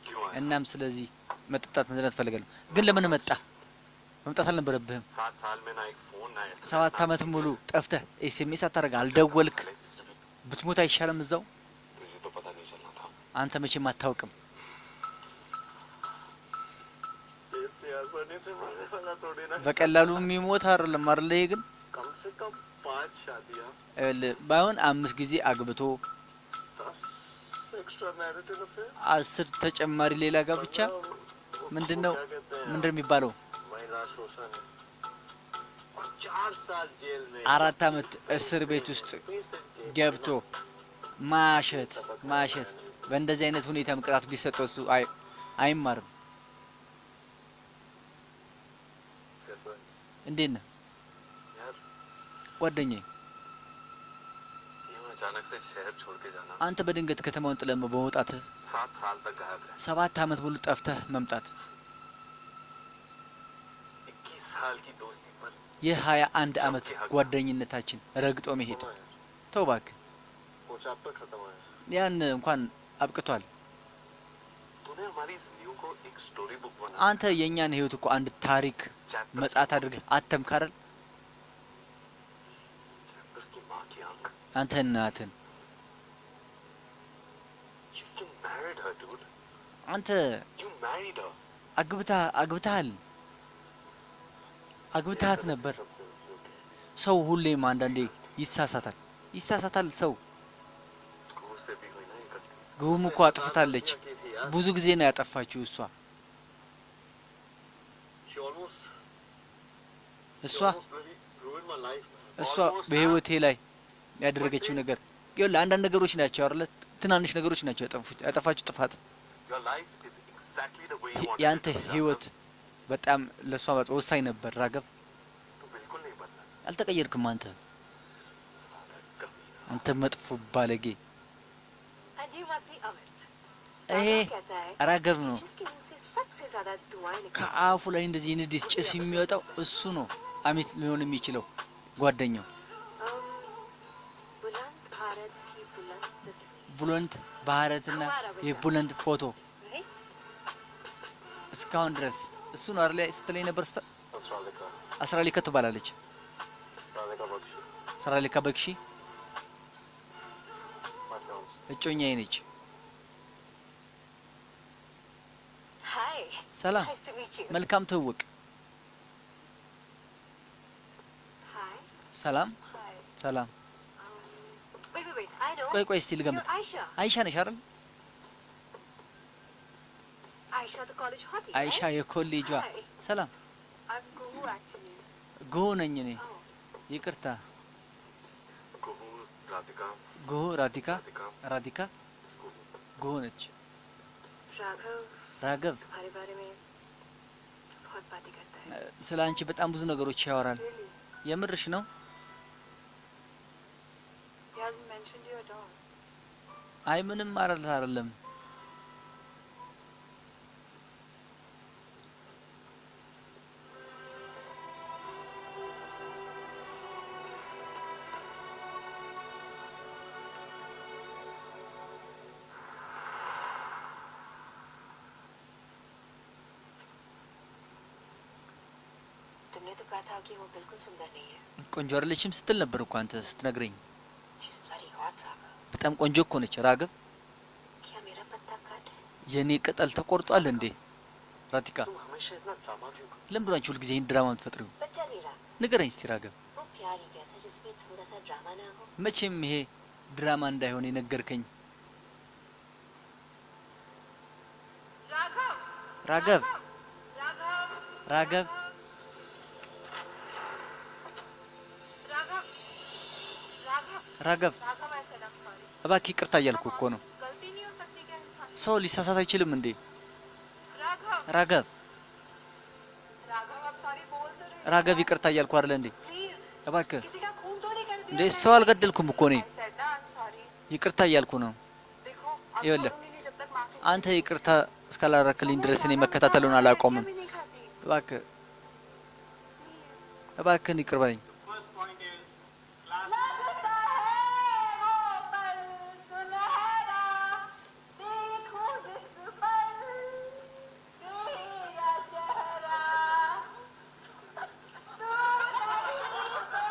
क्यों आया? እናም ስለዚህ መጠጣት መዝናት ፈልጋለሁ ግን ለምን መጣ መምጣት አልነበረብህም 7 साल में ना एक फोन ना SMS 7 አመት ሙሉ ጠፍተህ ኤስኤምኤስ አታረጋ አልደወልክ ብትሞት አይሻልም እዛው तुझे तो पता नहीं चलना था አንተ መቼም አታውቅም इतने आसानी से मरने वाला थोड़ी ना በቀላሉ የሚሞት አይደለም አይደል ይሄ ግን कम से कम 5 शादियां ባይሆን 5 ጊዜ አግብቶ 10 एक्स्ट्रा मैरिटल अफेयर 10 ተጨማሪ ሌላ ጋብቻ ምንድነው ምንድነው የሚባለው महिला शोषण और 4 साल जेल में 4 አመት እስር ቤት ውስጥ ገብቶ ማሸት በእንደዚህ አይነት ሁኔታ ምቅጣት ቢሰጠው እሱ አይማርም कैसा እንዴት ነህ यार ጓደኛዬ यूं अचानक से शहर छोड़ के जाना አንተ በድንገት ከተማውን ጥለህ በመውጣት 7 साल तक गायब रहे 7 አመት ሙሉ ጠፍተህ መምጣት 21 साल की दोस्ती पर የ21 አመት ጓደኝነታችን ረግጦ መሄድ ተው እባክህ वो चैप्टर खत्म है ያን እንኳን አብቅቷል तूने हमारी जिंदगियों को एक स्टोरी बुक बना አንተ የኛን ህይወት እኮ አንድ ታሪክ መጻት አድርገህ አተምካረል चैप्टर की मां की आंख አንተ እናትን You married her, dude. አንተ You married her. አግብታት ነበር ሰው ሁሌም አንዳንዴ ይሳሳታል ሰው गुरु से भी हुई ना ये गलती ግቡም እኮ አጥፍታለች ብዙ ጊዜ ነው ያጠፋችው እሷ she almost እሷ bloody ruined my life man. እሷ በህይወቴ ላይ ያደረገችው ነገር ይኸውልህ አንዳንድ ነገሮች ናቸው አይደል ትናንሽ ነገሮች ናቸው ያጠፋችው ጥፋት Your life is exactly the way you wanted ያንተ it to be, ህይወት Raghav. በጣም ለሷ ወሳኝ ነበር ራገብ तू बिल्कुल नहीं बदला አልተቀየርክም साला कमीना አንተ መጥፎ ባለጌ And you must be Amit. ይሄ राघव कहता है ራገብ ነው जिसके मुंह से सबसे ज्यादा दुआएं निकलती हैं। ከአፉ ላይ እንደዚህ ንዴት ጭስ የሚወጣው እሱ ነው አሚት ሊሆን የሚችለው ጓደኛው बुलंद भारत की बुलंद तस्वीर ቡለንድ ባህረትና የቡለንድ ፎቶ right? እስካሁን ድረስ እሱ ነው አይደል ስትለኝ ነበር असरालिका አስራሊካ ትባላለች राधिका बख्शी አስራሊካ በክሺ my እጮኛዬ ነች። Hi. ሰላም Nice to meet you. መልካም ትውውቅ። Hi. ሰላም Hi. ሰላም። Wait. I know. ቆይ እስቲ ልገምት። You're Aisha. አይሻ ነሽ አይደል? Aisha, the college hottie, አይሻ right? የኮሌጇ። Hi. ሰላም I'm Guhu, actually. ጎ ነኝ እኔ። Oh. ይቅርታ गुहू राधिका ጎ ራዲካ ራዲካ ጎ ነች። राघव राघव तुम्हारे बारे में बहुत बातें करता है. ስለ አንቺ በጣም ብዙ ነገሮች ያወራል። Really? የምርሽ ነው? He hasn't mentioned you at all. አይ ምንም አይደለም። तुमने तो कहा था कि वो बिल्कुल सुंदर नहीं है. ቆንጆ አይደለችም ስትል ነበር እኮ አንተ ስትነግረኝ። She's bloody hot, Raghov. በጣም ቆንጆ እኮ ነች ራገብ። क्या मेरा पत्ता काट है? የኔ ቅጠል ተቆርጧል እንዴ? ራዲካ तुम हमेशा इतना ड्रामा क्यों करते ለምን ብላችሁ ሁልጊዜ ይሄን ድራማ የምትፈጥሪው? बच्चा नीरा, ንገረኝ እስቲ ራገብ። वो प्यार ही कैसा जिसमें थोड़ा सा ड्रामा ना हो. መቼም ይሄ ድራማ እንዳይሆን የነገርከኝ ራገብ ራገብ ራገብ Raghov, I said I'm sorry. እባክህ ይቅርታ እያልኩ እኮ ነው። गलती नहीं हो सकती क्या इंसान? ሰው ሊሳሳት አይችልም እንዴ? राघव, ራገብ राघव, आप सॉरी बोल तो रहे. ራገብ ይቅርታ እያልኩ አይደል እንዴ? प्लीज, እባክህ किसी का खून थोड़ी कर दिया. እንዴ ሰው አልገደልኩም እኮ እኔ። I said ना I'm sorry. ይቅርታ እያልኩ ነው። देखो, अब ይኸውልህ छोड़ूंगी नहीं जब तक माफी. አንተ ይቅርታ እስካላረክልኝ ድረስ እኔ መከታተሉን አላቆምም። भी नहीं खाती. እባክህ Please. እባክህን ይቅር በለኝ። फर्स्ट पॉइंट इज क्लास लगता है वो पल सुनहरा, देखूं जिस पल तेरा चेहरा, तू नहीं तो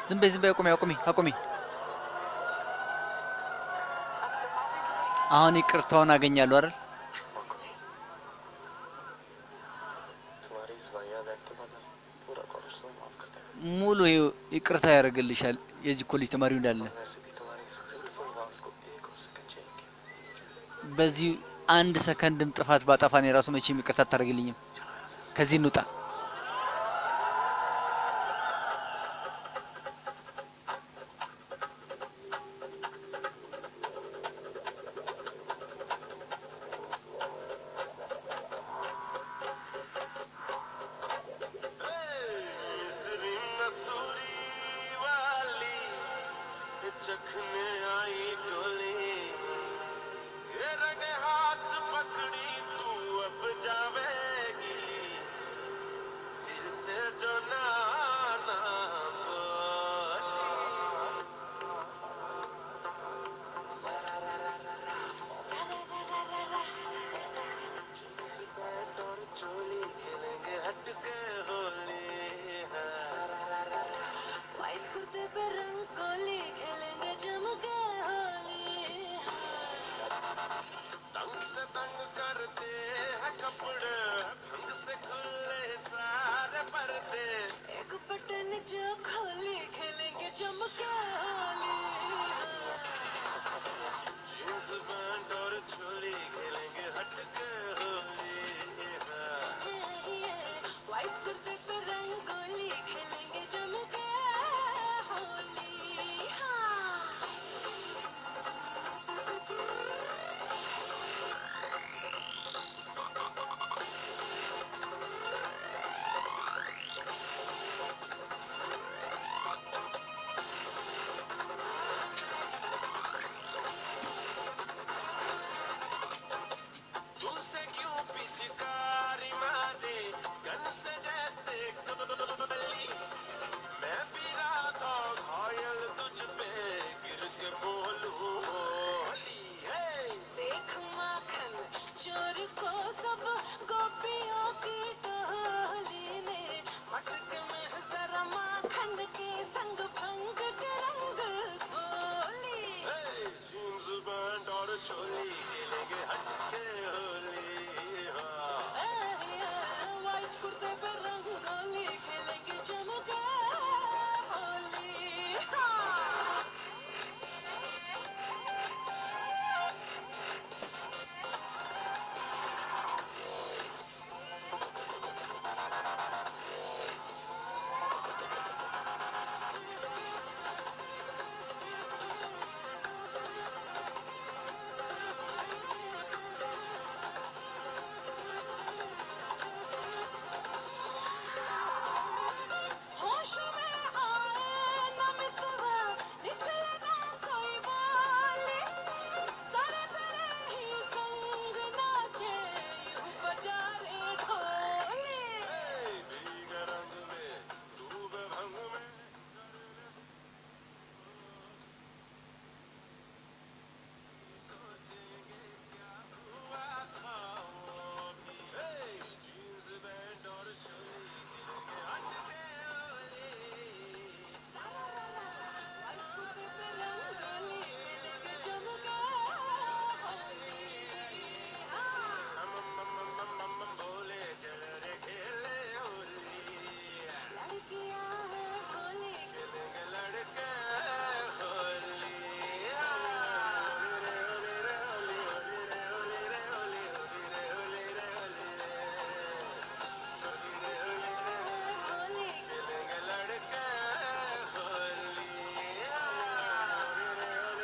ዝም በይ አቁሚ። አሁን ይቅርታውን አገኛለሁ አይደል? तुम्हारी इस वाहियात एक्ट के बाद पूरा कॉलेज तुम्हें माफ करता है. ሙሉ ይቅርታ ያደርግልሻል የዚህ ኮሌጅ ተማሪው እንዳለ። वैसे भी तुम्हारी इस ब्यूटीफुल वाफ को एक और सेकंड चाहिए कि በዚህ አንድ ሰከንድም ጥፋት ባጠፋኔ ራሱ መቼም ይቅርታ አታደርግልኝም። ከዚህ እንውጣ። चखने आई डोली ये रंगे हाथ पकड़ी तू अब जावेगी को सब गोपियों की टोली ने मटक में जरा माखन के संग भंग के रंग घोली जीन्स पैंट और चोली खेलेंगे हटके होली वाइट कुर्ते पे रंगोली खेलेंगे जम के होली होश में आए न मितवा निकले ना कोई बोली सारे तेरे ही संग नाचे यूं बजा रे ढोली भीगे रंग में डूबे भंग में सोचेंगे क्या हुआ था वो भी जीन्स पैंट और चोली खेलेंगे हटके होली वाइट कुर्ते पे रंगोली खेलेंगे जम के होली हम बोले चल रे खेले होली लड़कियां हैं होली खेलेंगे लड़के होली होली रे होली रे होली रे होली होली रे होली रे होली रे होली रे होली रे होली खेलेंगे लड़के होली होली रे होली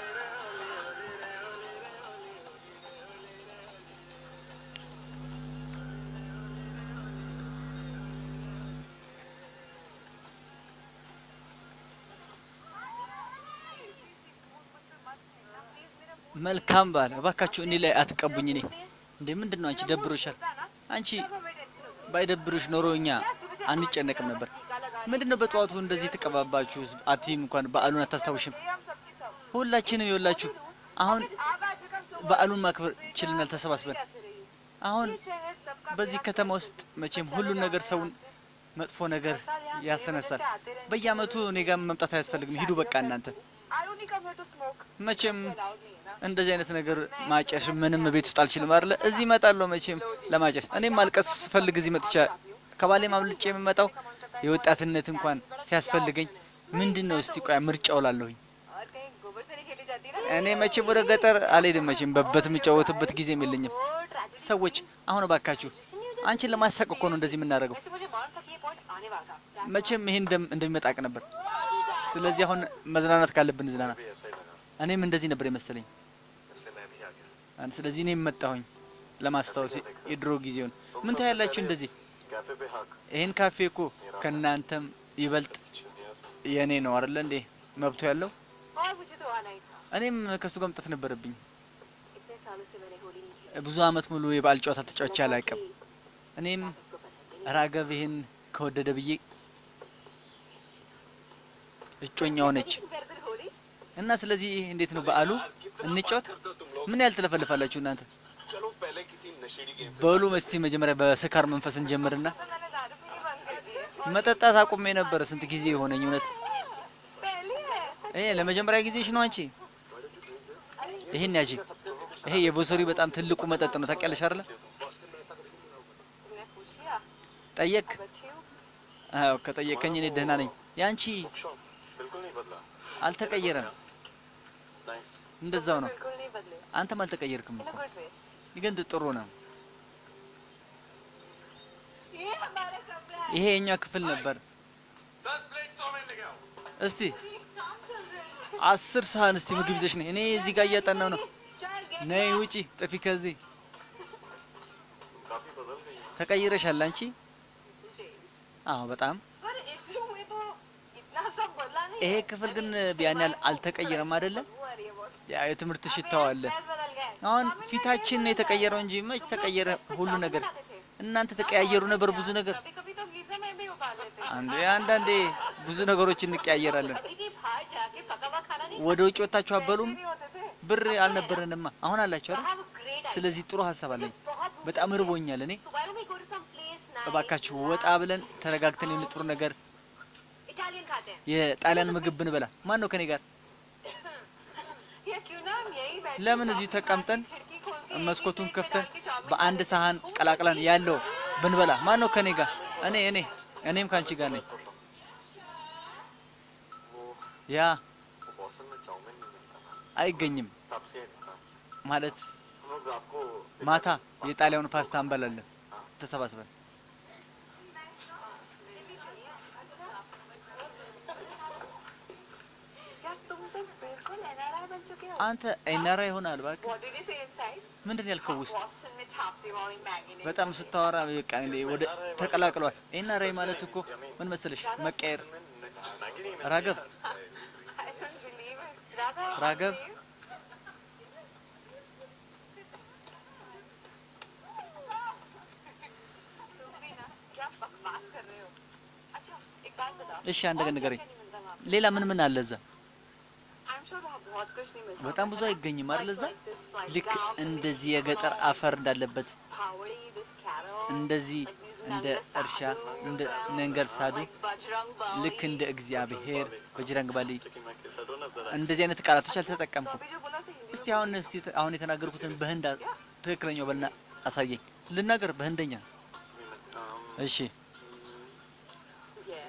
रे होली होली रे होली रे होली होली रे होली रे መልካም ባል እባካችሁ እኔ ላይ አትቀቡኝ እኔ እንዴ ምንድነው አንቺ ደብሮሻል አንቺ ባይደብሩሽ ኖሮ እኛ አንጨነቅም ነበር ምንድነው በጧቱ እንደዚህ ተቀባባችሁ አቲም እንኳን በዓሉን አታስታውሽም ሁላችንም ይወላችሁ አሁን በዓሉን ማክበር ችለናል ተሰባስበን አሁን በዚህ ከተማ ውስጥ መቼም ሁሉን ነገር ሰውን መጥፎ ነገር ያሰነሳል በየአመቱ እኔ ጋር መምጣት አያስፈልግም ሂዱ በቃ እናንተ I only come here to smoke. መቼም Allowed me, na? እንደዚህ አይነት ነገር ማጨስ ምንም ቤት ውስጥ አልችልም አይደለ እዚህ እመጣለሁ መቼም ለማጨስ እኔም ማልቀስ ስፈልግ እዚህ መጥቻ ከባሌ ማምልጬ የምመጣው የወጣትነት እንኳን ሲያስፈልገኝ ምንድነው እስቲ ቆይ ምርጫው ላለሁኝ और कहीं गोबर से नहीं खेली जाती ना? እኔ መቼም ወደ ገጠር አልሄድም መቼም በበት የምጫወትበት ጊዜም የለኝም वो ट्रैजिडी ሰዎች አሁን እባካችሁ አንቺን ለማሳቅ እኮ ነው እንደዚህ የምናደርገው वैसे मुझे मालूम था कि ये पॉइंट आने वाला था. መቼም ይሄን እንደሚመጣ አውቅ ነበር ስለዚህ አሁን መዝናናት ካለብን ዝናና भी ऐसा ही लगा እኔም እንደዚህ ነበር የመሰለኝ इसलिए मैं भी आ गया ስለዚህ እኔም መጣሁኝ ለማስታወስ የድሮ ጊዜውን ምን ታያላችሁ እንደዚህ कैफे पे हक ይሄን ካፌ እኮ ከናንተም ይበልጥ የኔ ነው አይደል እንዴ መብቶ ያለው और मुझे तो आना ही था. እኔም ከሱ ጋር መጣት ነበረብኝ इतने सालों से मैंने होली नहीं खेली. ብዙ አመት ሙሉ የበዓል ጨዋታ ተጫውቼ አላውቅም እኔም उसको पसंद ही नहीं. ራገብ ይሄን ከወደደ ብዬ እጮኛው ነች फिर होली እና ስለዚህ እንዴት ነው በዓሉ እንጫወት ምን ያህል ትለፈልፋላችሁ እናንተ चलो पहले किसी नशेड़ी गेम से በሉ መስቲ መጀመሪያ በስካር መንፈስ እንጀምርና तो मैंने दारू पीनी बंद कर दी है. መጠጣት አቁሜ ነበር ስንት ጊዜ ሆነኝ እውነት पहली है. ለመጀመሪያ ጊዜሽ ነው አንቺ ይሄን ያጂ ይሄ የቦሰሪ በጣም ትልቁ መጠጥ ነው ታውቂያለሽ አይደል तुमने पूछ लिया. ጠየቅ अब अच्छी हूँ. አዎ ከጠየቀኝ እኔ ደህና ነኝ ያንቺ शॉप बिल्कुल नहीं बदला አልተቀየረም इट्स नाइस እንደዛው ነው बिल्कुल नहीं बदले. አንተም አልተቀየርክም In a እኮ good way. ግን ጥሩ ነው ये हमारा कमरा है. ይሄ የኛ ክፍል ነበር 10 प्लेट चाउमीन लेके आओ እስቲ 10 ሳህን እስቲ ምግብ ይዘሽ ነኝ እኔ እዚህ ጋር እያጠናው ነው ነይ ውጪ ጥፊ ከዚህ काफी बदल गई है ተቀይረሻል አንቺ አዎ በጣም पर इस रूम में तो इतना सब बदला नहीं. ይሄ ክፍል ግን ቢያን ያህል አልተቀየረም አይደለ वो आ रही है बहुत. ያ የትምህርት ሽታው አለ ड्रेस बदल गए. አሁን ፊታችን ነው የተቀየረው እንጂ መች ተቀየረ ሁሉ ነገር እናንተ ተቀያየሩ ነበር ብዙ ነገር कभी कभी तो गीजर में भी उबाल लेते हैं. አንዳንዴ ብዙ ነገሮች እንቀያየራለን कि बाहर जाके पका हुआ खाना नहीं ወደ ውጭ ወጣችሁ አበሉም नहीं होते थे. ብር አልነበረንማ አሁን አላችሁ አይደል साहब ग्रेट ስለዚህ ጥሩ ሀሳብ አለኝ बहुत በጣም ርቦኛል እኔ So why don't we go to some place nice? እባካችሁ ወጣ ብለን ተረጋግተን የሆነ ጥሩ ነገር Italian खाते हैं. የጣሊያን ምግብ ብንበላ ማን ነው ከኔ ጋር या क्यों ना हम यहीं बैठ के ለምን እዚህ coffee ተቀምጠን खा के खिड़की खोल के መስኮቱን एक-एक ከፍተን plate डाल के चाउमीन በአንድ खा ሳህን लेते हैं. ቀላቅለን ያለው ብንበላ ማን ነው ከኔ ጋር እኔም ካንቺ ጋር ነኝ ያ वो बॉस्टन में चाउमीन नहीं मिलता था አይገኝም तब से था ማለት हम लोग रात को ማታ የጣሊያን ፓስታ እንበላለን ተሰባስበን यार तुम तो बिल्कुल एनआरआई बन चुके हो. አንተ ኤንአርአይ ይሆናል እባክህ What did you say inside? ምንድን ያልከው ውስጥ Boston में छापसी वाली मैगी ने በጣም ስታወራ በቃ እንዴ ወደ ተቀላቅሏል ኤንአርአይ ማለት እኮ ምን መሰለሽ መቀየር मैगी नहीं Raghav I don't believe it. Raghav Raghav please. तुम भी ना क्या बकवास कर रहे हो. अच्छा एक बात बताओ. እሺ አንድ ነገር और ንገረኝ क्या-क्या नहीं मिलता वहाँ पे? ሌላ ምን አለ እዛ I'm sure वहाँ बहुत कुछ नहीं मिलता. በጣም ብዙ አይገኝም አይደል እዛ Like this, like ልክ ground እንደዚህ beef, የገጠር like አፈር እንዳለበት Pawadi, this cattle, እንደዚህ like these እንደ Nangar እርሻ sadhu, እንደ ነንገር ሳዱ like Bajrang ልክ Bali. እንደ እግዚአብሔር በጅራንግ ባሊ लेकिन मैं किस I don't have the እንደዚህ አይነት ቃላቶች तो አልተጠቀምኩም अभी जो बोला से हिंदी እስቲ አሁን የተናገርኩትን በህንድ ትክክለኛው በልና አሳየኝ ልናገር በህንደኛ እሺ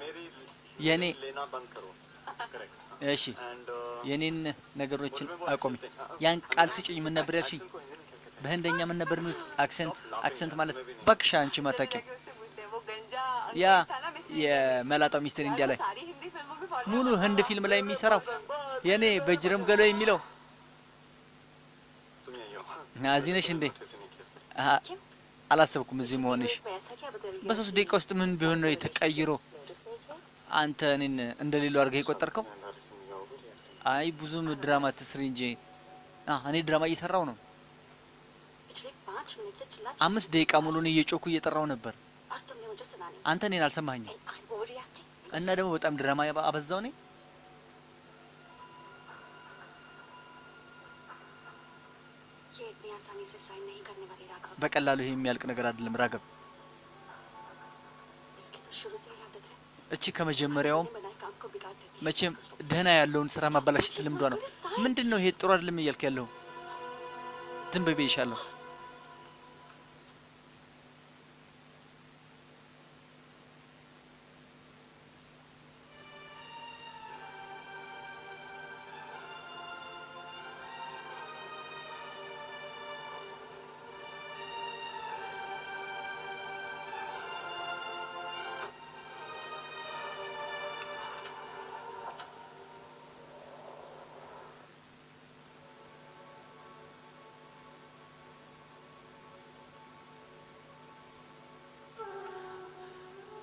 मेरी የኔ लेना बंद करो करेक्ट እሺ एंड የኔን ነገሮችን አቆሚ ያን ቃል ስጭኝ ምን ነበር ያልሽኝ को हिंदी में क्या कहते በህንደኛ ምን ነበር የሚሉት አክሰንት ማለት ባክሻ አንቺ ማታውቂው लगे उससे पूछते हैं वो गंजा ያ अंग्रेज था ना मिस्टर የመላጣው ሚስጥር እንዲያ ላይ सारी हिंदी फिल्मों में follow ሙሉ ህንድ ፊልም ላይ የሚሰራው የኔ በጅረም ገሎ የሚለው तुम यही हो ናዚ ነሽ እንዴ ऐसे नहीं किया सर አሃ አላሰብኩም እዚህ መሆንሽ वैसा क्या बदल गया በሶስት ደቂቃ ውስጥ ምን ቢሆን ነው የተቀይሮ नोटिस नहीं किया አንተ እኔን እንደሌለው አድርገህ የቆጠርከው हमारे से मिला होगा አይ ብዙም ድራማ ትስሪ እንጂ እኔ ድራማ እየሰራው ነው पिछले 5 मिनट से चिल्ला 5 ደቂቃ ሙሉ እኔ እየጮኩ እየጠራው ነበር और तुमने मुझे सुना नहीं አንተ እኔን አልሰማኸኝም and I'm overreacting እና ደግሞ በጣም ድራማ አበዛው ነኝ ये इतनी आसानी से साइन नहीं करने वाली राघव በቀላሉ ይሄ የሚያልቅ ነገር አይደለም ራገብ इसकी तो शुरू से ही आदत है እቺ ከመጀመሪያውም मैंने बनाए काम को बिगाड़ देती መቼም ደህና ያለውን ስራ ማበላሸት ልምዷ ነው ምንድነው ይሄ ጥሩ አይደለም እያልክ ያለው ዝም በይ ይሻላል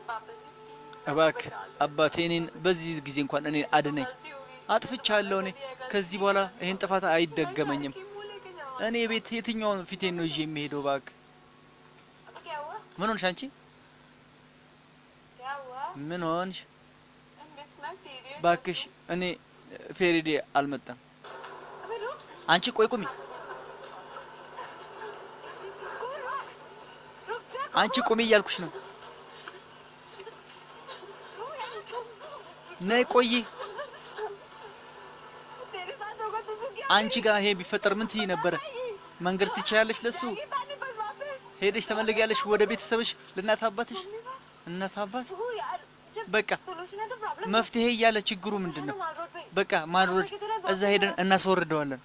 पापा जी please, እባክህ አባቴ እኔን በዚህ ጊዜ እንኳን እኔ አድነኝ गलती हो गई አጥፍቻለሁ እኔ ከዚህ በኋላ ይሄን ጥፋት አይደገመኝም कि मुंह लेके जाओ እኔ ቤት የትኛውን ፊቴን ነው ይዤ የሚሄደው እባክህ अब क्या हुआ ምን ሆንሽ አንቺ क्या हुआ ምን ሆንሽ I miss my period እባክሽ እኔ ፌሪዴ አልመጣም अबे रुक አንቺ ቆይ ቁሚ रुक जा አንቺ ቁሚ እያልኩሽ ነው ነይ ቆይ तेरे साथ होगा तो तू क्या አንቺ ጋር ይሄ ቢፈጠር ምን ትይ ነበረ መንገድ ትችያለሽ ለሱ ये पानी पर वापस ሄደሽ ተመልጊያለሽ ወደ ቤተሰብሽ ለእናት አባትሽ እናት አባት वो यार जब በቃ सोल्यूशन है तो प्रॉब्लम መፍትሄ እያለ ችግሩ ምንድነው माल रोड पे በቃ ማንሮድ እዛ ሄደን እናስወርደዋለን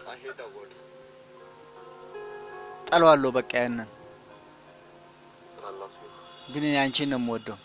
I hate that word ጠለዋለሁ በቃ ያንን but I love you ግን እኔ አንቺን ነው የምወደው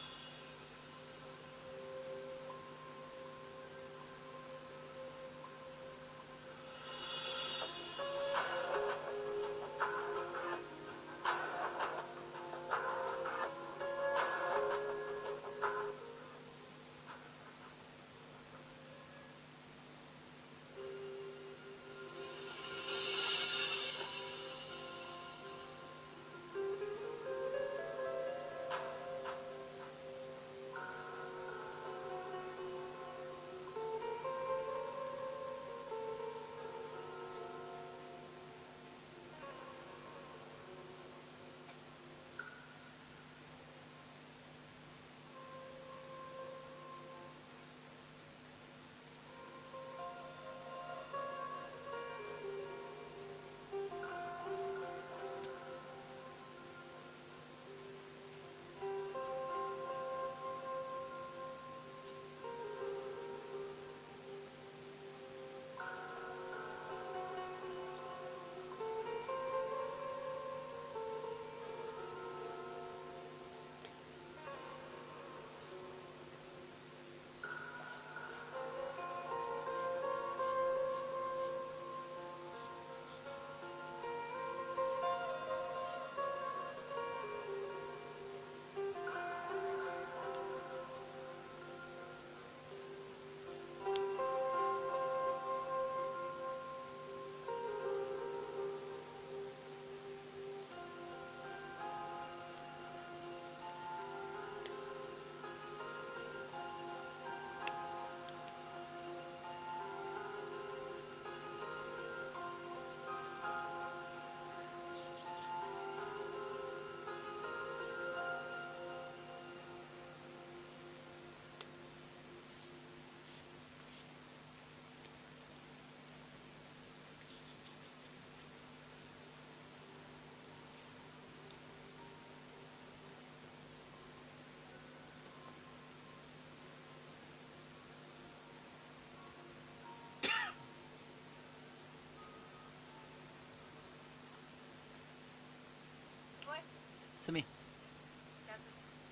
ስሜ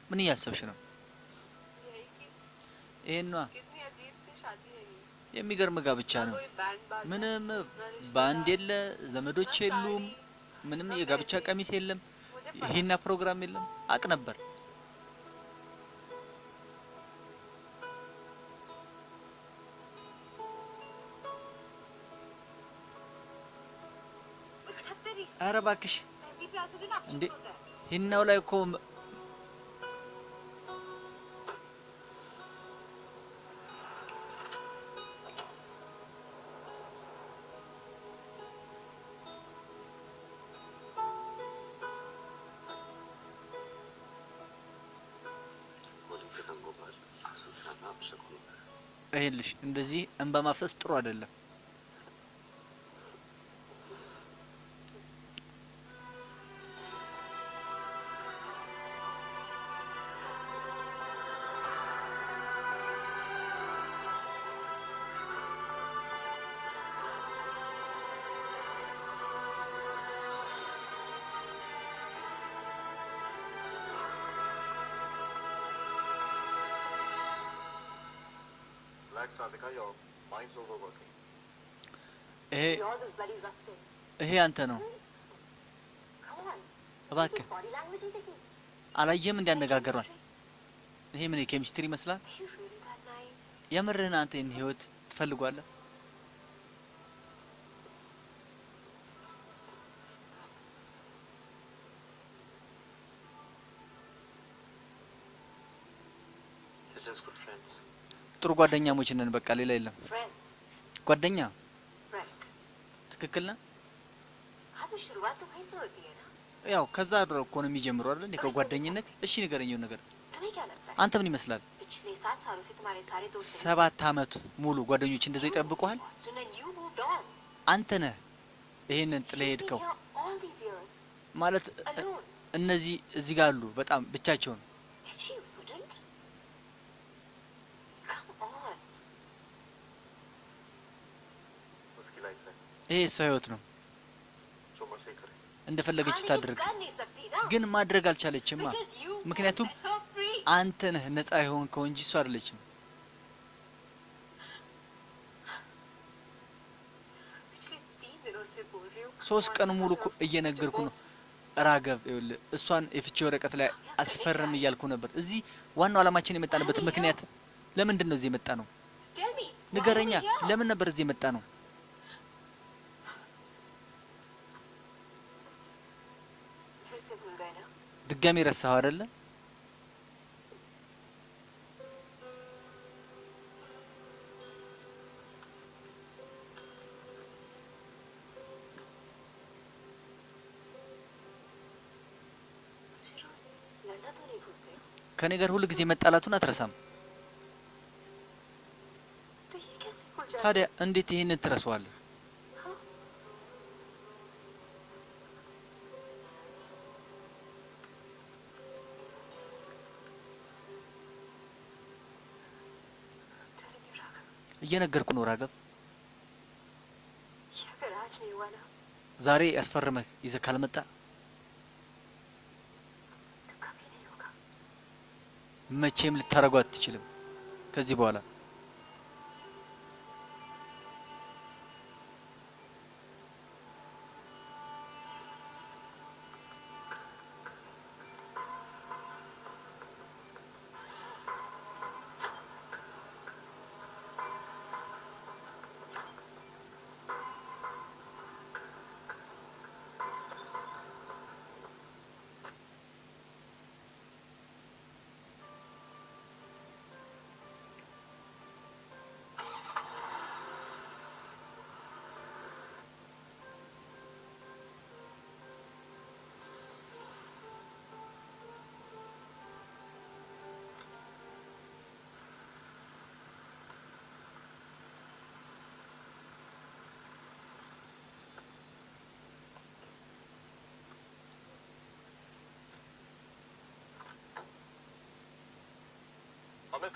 ምን እያሰብሽ ነው? यही कि ይሄኗ कितनी अजीब सी शादी है ये የሚገርም ጋብቻ ना ነው። कोई बैंड बाजा ምንም ना ባንድ रिश्तेदार የለ፣ ዘመዶች ना የሉም፣ साड़ी ምንም ना የጋብቻ मेहंदी ቀሚስ የለም፣ मुझे पता ይሄና ፕሮግራም የለም። አቅ ነበር अठत्तरी ኧረ እባክሽ मेहंदी पे आंसू देना እንዴ अपशुभ होता है ይሄናው ላይ እኮ होली के रंगों पर आंसू गिराना अपशकुन होता है। ይኸውልሽ እንደዚህ እንባ ማፍሰስ ጥሩ አይደለም። Relax, Radhika, your mind's overworking. ይሄ yours is bloody rusted ይሄ አንተ ነው። come on እባክህ body language ही देखी አላየህም እንዲያነጋገሯል። ይሄ ምን ኬሚስትሪ ይመስላል? you really that nice የምርህን አንተ ይህን ህይወት ትፈልጓለህ? You're just good friends. ጥሩ ጓደኛሞች ነን፣ በቃ ሌላ የለም። friends ጓደኛ right ትክክል ነህ። हाँ तो शुरुआत तो वहीं से होती है ना ያው ከዛ ድሮ እኮ ነው የሚጀምረው አይደል? እንዴ ከጓደኝነት። እሺ ንገረኝ ነገር तुम्हें क्या लगता है አንተ ምን ይመስላል? पिछले 7 सालों से तुम्हारे सारे दोस्त 7 አመት ሙሉ ጓደኞች እንደዛ ይጠብቁሃል? Boston and you moved on አንተ ነህ ይሄንን ጥለህ she's been ሄድከው here all these years ማለት alone እነዚህ እዚህ ጋር አሉ በጣም ብቻቸውን። and she wouldn't come on उसकी लाइफ है, ይሄ እሷ ህይወት ነው፣ जो मर्जी करे। እንደፈለገች हाँ, ታድርግ። लेकिन कर नहीं सकती ना ግን ማድረግ አልቻለችማ። because you ምክንያቱም set her free አንተ ነህ ነፃ የሆንከው እንጂ እሷ አይደለችም። पिछले 3 दिनों से बोल रही हूँ 3 ቀን ሙሉ እኮ እየነገርኩ ነው ራገብ። ይኸውልህ እሷን የፍቺ ወረቀት ላይ አስፈርም እያልኩ ነበር። እዚህ ዋናው ዓላማችን የመጣንበት ምክንያት ለምንድን ነው? እዚህ የመጣ ነው tell me ንገረኛ። ለምን ነበር እዚህ የመጣ ነው? फिर से भूल गए ना ድጋሚ ረሳኸው አይደለ? मुझे रोज लड़ना तो नहीं भूलते ከኔ ጋር ሁሉ ጊዜ መጣላቱን አትረሳም። तो ये कैसे भूल जाते ታዲያ እንዴት ይሄንን ትረሳዋለህ? हाँ? telling you, Raghav, እየነገርኩ ነው ራገብ። ये अगर आज नहीं हुआ ना ዛሬ ያስፈርመህ ይዘህ ካልመጣ तो कभी नहीं होगा መቼም ልታረጓት አትችልም ከዚህ በኋላ። अमित,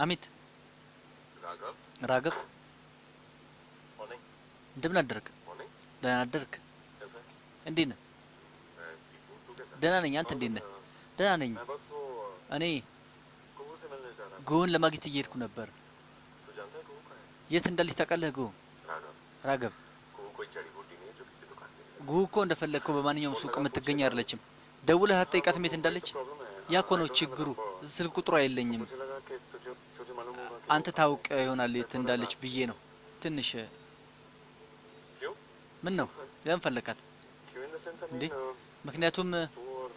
አሚት राघव, ራገብ मॉर्निंग, እንደምን አደርክ? मॉर्निंग, ደህና አደርክ? कैसा है? እንዴት ነህ? मैं ठीक हूँ, तू कैसा है? ደህና ነኝ። አንተ እንዴት ነህ? ደህና ነኝ። मैं बस वो እኔ कुहू से मिलने जा रहा था। ጉን ለማግኘት እየሄድኩ ነበር። तू जानता है कुहू कहाँ है? የት እንዳለች ታውቃለህ? ጉ राघव, ራገብ कुहू कोई जड़ी बूटी नहीं है जो किसी दुकान पे मिले। ጉ እኮ እንደፈለግከው በማንኛውም ሱቅ የምትገኝ አይደለችም። ደውለህ አትጠይቃትም የት እንዳለች? ያ እኮ ነው ችግሩ። ስልክ ቁጥሯ የለኝም። मुझे लगा कि तुझे मालूम होगा कि አንተ ታውቅ ይሆናል የት እንዳለች ብዬ ነው። ትንሽ क्यों? ምን ነው ለምን ፈለካት? क्यों in the sense I እንዴ? Mean ምክንያቱም तू और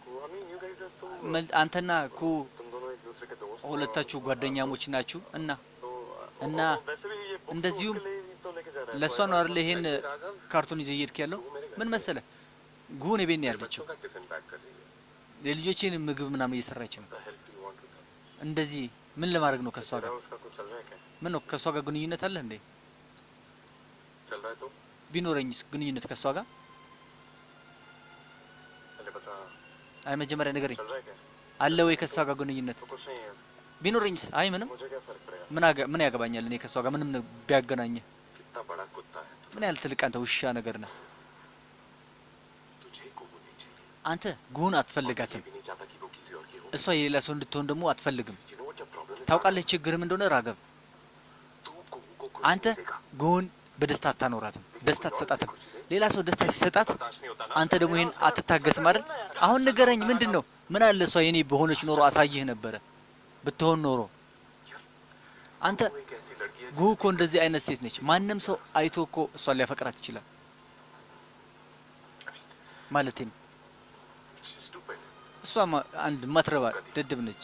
Kuhu, I mean you guys are so, አንተና ኩ तुम दोनों एक दूसरे के दोस्त हो। ሁለታችሁ ጓደኛሞች ናችሁ እና तो እና वैसे भी ये बुक्स እንደዚሁም उसके लिए ही तो लेके जा रहा है। ለሷ ነው አይደል ይሄን राघव, ካርቱን ይዘህ እየሄድክ ያለው? ምን መሰለህ ጉን ቤት ነው ያለችው። बच्चों का टिफिन पैक कर रही है। የልጆችን ምግብ ምናምን እየሰራች ነው። The hell do you want with her? እንደዚህ ምን ለማድረግ ነው ከሷ तेरा ጋር? उसका कुछ चल रहा है क्या? ምን ነው ከሷ ጋር ግንኙነት አለ እንዴ? चल रहा है तो ቢኖረኝስ ግንኙነት ከሷ ጋር? पहले बता, አይ መጀመሪያ ንገረኝ፣ चल रहा है क्या? አለ ወይ ከሷ ጋር ግንኙነት? तो कुछ नहीं है, ቢኖረኝስ? አይ ምንም፣ मुझे क्या फर्क पड़ेगा? ምን ያገባኛል እኔ ከሷ ጋር ምንም ቢያገናኝ? कितना बड़ा कुत्ता है तू। ምን ያህል ትልቅ አንተ ውሻ ነገር ነህ። तुझे कुहू नहीं चाहिए। አንተ ጉን ये አትፈልጋትም። भी नहीं चाहता कि वो किसी और की हो। እሷ የሌላ ሰው እንድትሆን ደግሞ አትፈልግም። You know what your problem is? ታውቃለህ ችግር ምን እንደሆነ ራገብ? तू कुहू को खुश አንተ नहीं देगा। ጉን በደስታ አታኖራትም፣ ደስታ ትሰጣትም። ሌላ ሰው ደስታ ሲሰጣት बर्दाश्त नहीं होता ना। አንተ ደግሞ ይሄን አትታገስም አይደል? አሁን ንገረኝ ምንድን ነው? ምን አለ እሷ የኔ በሆነች ኖሮ አሳይህ ነበረ ብትሆን ኖሮ። አንተ वो एक ऐसी लड़की है ጉ እኮ እንደዚህ አይነት ሴት ነች። ማንም ሰው አይቶ እኮ እሷን ሊያፈቅራት ይችላል ማለቴ ነው። She's stupid. እሷ አንድ ማትረባ ደደብ ነች።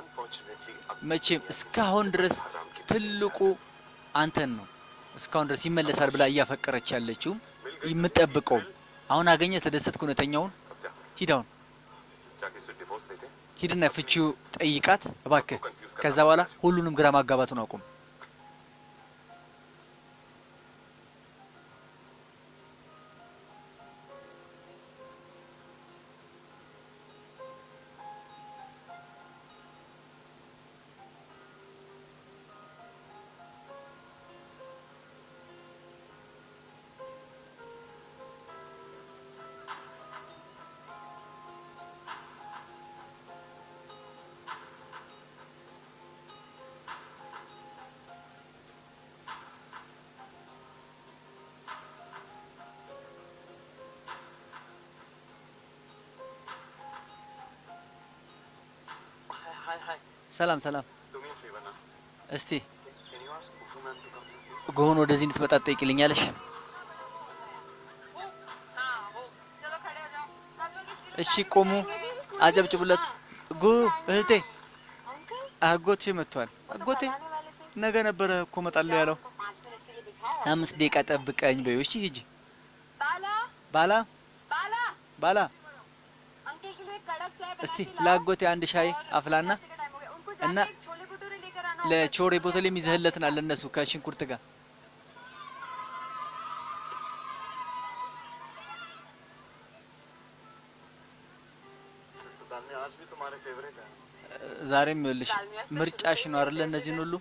Unfortunately, अब መቼም እስካሁን ድረስ हराम की ትልቁ አንተን ነው። እስካሁን ድረስ ይመለሳል ብላ እያፈቀረች ያለችው የምጠብቀው። አሁን አገኘ ተደሰትኩ። እውነተኛውን अब जा, ሂድ፣ አሁን जाके उसे डिवोर्स दे दे। ሂድና ፍቺው ጠይቃት እባክህ። ከዛ በኋላ ሁሉንም ግራ ማጋባቱን አቁም። हाय हाय, ሰላም ሰላም። do me a favor ना, እስቲ can you ask Kufu ma'am to come here please? ጉን ወደዚህ እንድትመጣ ትጠይቅልኛለሽ? እሺ ቆሙ፣ አጨብጭቡለት። ጉ እህቴ፣ አጎቴ መጥቷል። አጎቴ ነገ ነበረ እኮ እመጣለሁ ያለው። 5 ደቂቃ ጠብቀኝ በይው። እሺ ሂጂ። ባላ ባላ፣ እስቲ ለአጎቴ አንድ ሻይ አፍላና እና ለቾሬ ቦተል የሚዘህለትና ለነሱ ከሽንኩርት ጋር Mr. दालमी आज भी तुम्हारे फेवरेट है। ዛሬም ይኸውልሽ ምርጫሽ ነው አይደል? እነዚህን ሁሉ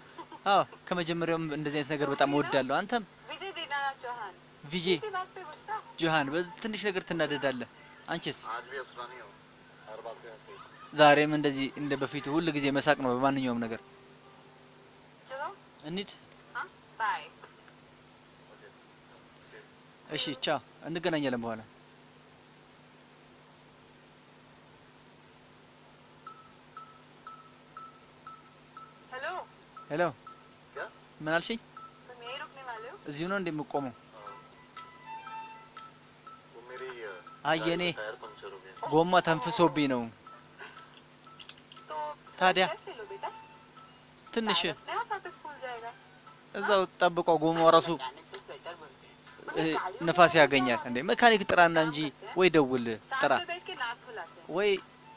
አዎ፣ ከመጀመሪያውም እንደዚህ አይነት ነገር በጣም እወዳለሁ። አንተም विजय दीनानाथ चौहान ቪጄ इसी बात पे गुस्सा ጆሃን በትንሽ ነገር ትናደዳለህ። አንቺስ? आज भी हंसना नहीं हो, हर बात पे हंसे। ዛሬም እንደዚህ እንደ በፊቱ ሁሉ ጊዜ መሳቅ ነው በማንኛውም ነገር። चलो እንሂድ። हाँ बाय እሺ ቻው፣ እንገናኛለን በኋላ። हेलो ሄሎ፣ क्या? ምን አልሽኝ? तुम यहीं रुकने वाले हो እዚሁ ነው እንደምቆመው? वो मेरी አይ गाड़ी የኔ का टायर पंक्चर हो गया। ጎማ ተንፍሶብኝ ነው። तो ታዲያ कैसे लो बेटा ትንሽ अपने आप वापस स्कूल जाएगा እዛው ጠብቀው ጎማው ራሱ ነፋስ ያገኛል እንዴ? መካኒክ ጥራና እንጂ ወይ ደውል ጥራ साथ में बैठ के नाक खुलाते हैं ወይ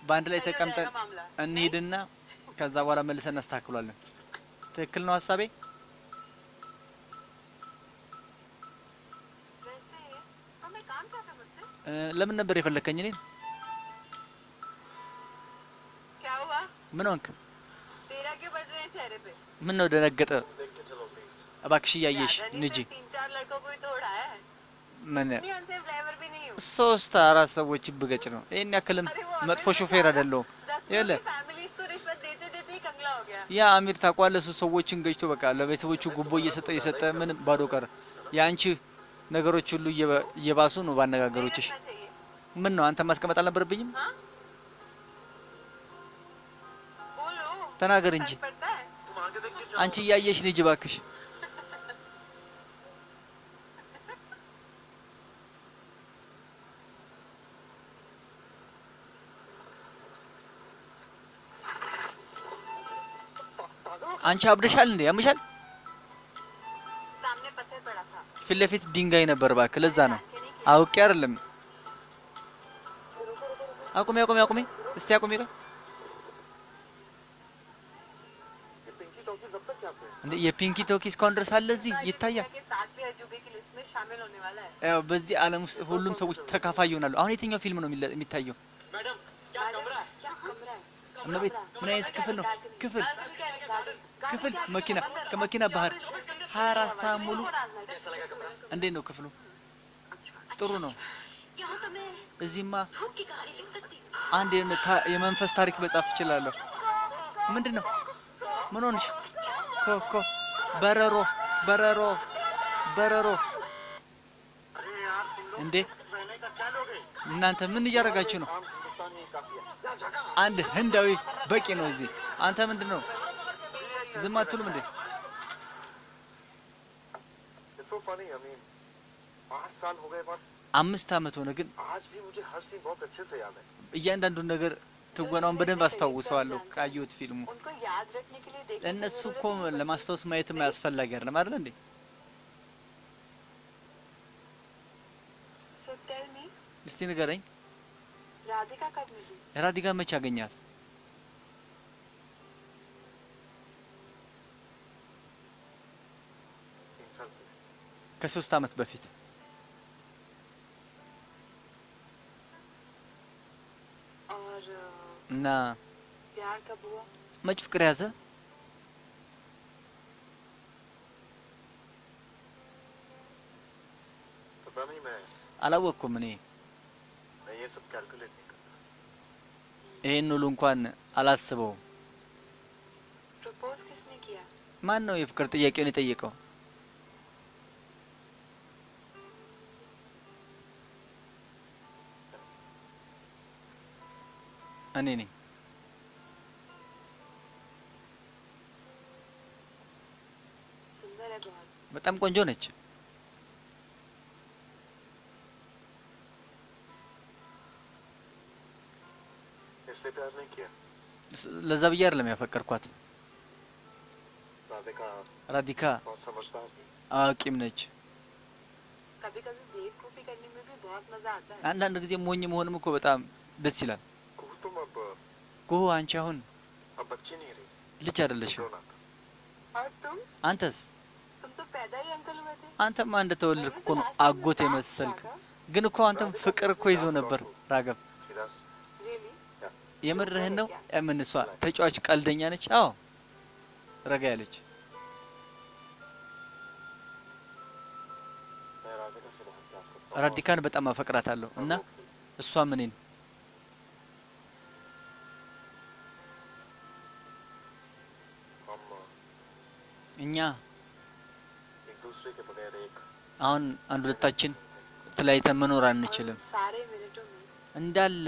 በአንድ ላይ सही हो ተቀምጠን जाएगा मामला እንሂድና ከዛ በኋላ መልሰን እናስተካክሏለን። ትክክል ነው ሀሳቤ? वैसे हमें काम क्या था मुझसे ለምን ነበር የፈለከኝ እኔን? क्या हुआ ምን ሆንክ? तेरा क्यों बज रहे हैं चेहरे पे ምን ነው ደነገጠ? देख के चलो प्लीज। እባክሽ እያየሽ ज्यादा नहीं ንጂ። तो 3-4 लड़कों को ही तो उड़ाया है ምን इतनी अनसेफ ड्राइवर भी नहीं हूँ। 3-4 ሰዎች ብገጭ ነው? ይሄን ያክልም अरे वो መጥፎ अमीर ሾፌር बेचारा አይደለሁም። 10 लोगों ይኸውልህ की फैमिलीज को रिश्वत देते देते ही कंगला हो गया। ያ አሚር ታውቀዋለህ? እሱ ሰዎችን ገጭቶ በቃ ለቤተሰቦቹ ጉቦ እየሰጠ ምን ባዶ ቀረ። የአንቺ ነገሮች ሁሉ እየባሱ ነው नहीं ባነጋገሮችሽ። रखना चाहिए। ምን ነው አንተ माስቀመጥ አልነበረብኝም? हाँ बोलो ተናገር እንጂ फर्क पड़ता है। तुम आगे देख के አንቺ እያየሽ ልጅ እባክሽ። አንቺ አብደሻል እንዴ? ያምሻል? सामने पत्थर पड़ा था। ፊት ለፊት ድንጋይ ነበር እባክህ። ለዛ ነው አውቄ አይደለም። አቁሚ አቁሚ አቁሚ፣ እስቲ አቁሚ። ቆይ ये पिंकी टॉकीज अब तक क्या पे እንዴ የፒንኪ ቶኪ እስካሁን ድረስ አለ እዚህ ይታያል። के 7वीं अजूबे की लिस्ट में शामिल होने वाला है। ያው በዚህ ዓለም ውስጥ ሁሉም ሰዎች ተካፋይ ይሆናሉ። አሁን የትኛው ፊልም ነው የሚታየው? मैडम क्या कमरा है क्या कमरा है? እመቤት ምን አይነት ክፍል ነው? ክፍል ክፍል መኪና ከመኪና ባህር 24 ሰዓት ሙሉ እንዴት ነው ክፍሉ? ጥሩ ነው። यहाँ तो मैं እዚህማ भूत की कहानी लिख सकती हूँ। አንድ የመንፈስ ታሪክ መጻፍ እችላለሁ። ምንድነው? ምን ሆንሽ? ኮኮ በረሮ በረሮ በረሮ अरे यार तुम लोग እንዴ रहने का क्या लोगे እናንተ ምን እያደረጋችሁ ነው? हम हिंदुस्तान ही काफी है या जगह አንድ ህንዳዊ በቂ ነው እዚህ። አንተ ምንድነው ዝም አትሉም እንዴ? It's so funny I mean 5 साल हो गए बाद 5 ዓመት ሆነ ግን आज भी मुझे हर सीन बहुत अच्छे से याद है እያንዳንዱን ነገር ትወናውን በደንብ አስታውሰዋለሁ ካየሁት ፊልሙ። उनको याद रखने के लिए देखने की ለእነሱ जरूरत እኮ ही नहीं पड़ती। ለማስታወስ ማየትም አያስፈልግ አይደለም አይደል እንዴ? So tell me, እስቲ ንገረኝ፣ राधिका कब मिली? ራዲጋ መቼ አገኛት? 3 साल पहले ከ3 ዓመት በፊት። और እና प्यार कब हुआ? መች ፍቅር ያዘ? पता नहीं አላወቅኩም። मैं ये सब कैलकुलेट नहीं करता ይሄን ሁሉ እንኳን አላስበውም። प्रपोज किसने किया? ማን ነው የፍቅር ጥያቄውን የጠየቀው? እኔ ነኝ። सुंदर है बहुत। በጣም ቆንጆ ነች። इसलिए प्यार नहीं किया ለዛ ብዬ አይደለም ያፈቀርኳት። राधिका ራዲካ बहुत समझदार थी አዋቂም ነች። कभी कभी बेवकूफी करने में भी बहुत मजा आता है। አንዳንድ ጊዜ ሞኝ መሆንም እኮ በጣም ደስ ይላል። कुहू तुम ጎ አንቺ አሁን अब बच्ची नहीं रही ልጅ አይደለሽም። रोना था और አንተስ? तुम तो पैदा ही अंकल हुए थे। አንተማ እንደተወለድክ እኮ ነው አጎት የመሰልክ። ግን እኮ አንተም ፍቅር እኮ ይዞ ነበር ራገብ። फिराज Really? የምርህን ነው? ምን እሷ ተጫዋች ቀልደኛ ነች? አዎ ረጋ ያለች። मैं राधिका से बहुत प्यार करता हूँ ራዲካን በጣም አፈቅራታለሁ እና እሷም እኔን። हम እኛ एक दूसरे के बगैर एक አሁን አንድ ሁለታችን ተለያይተን መኖር አንችልም። और सारे मिनटों में እንዳለ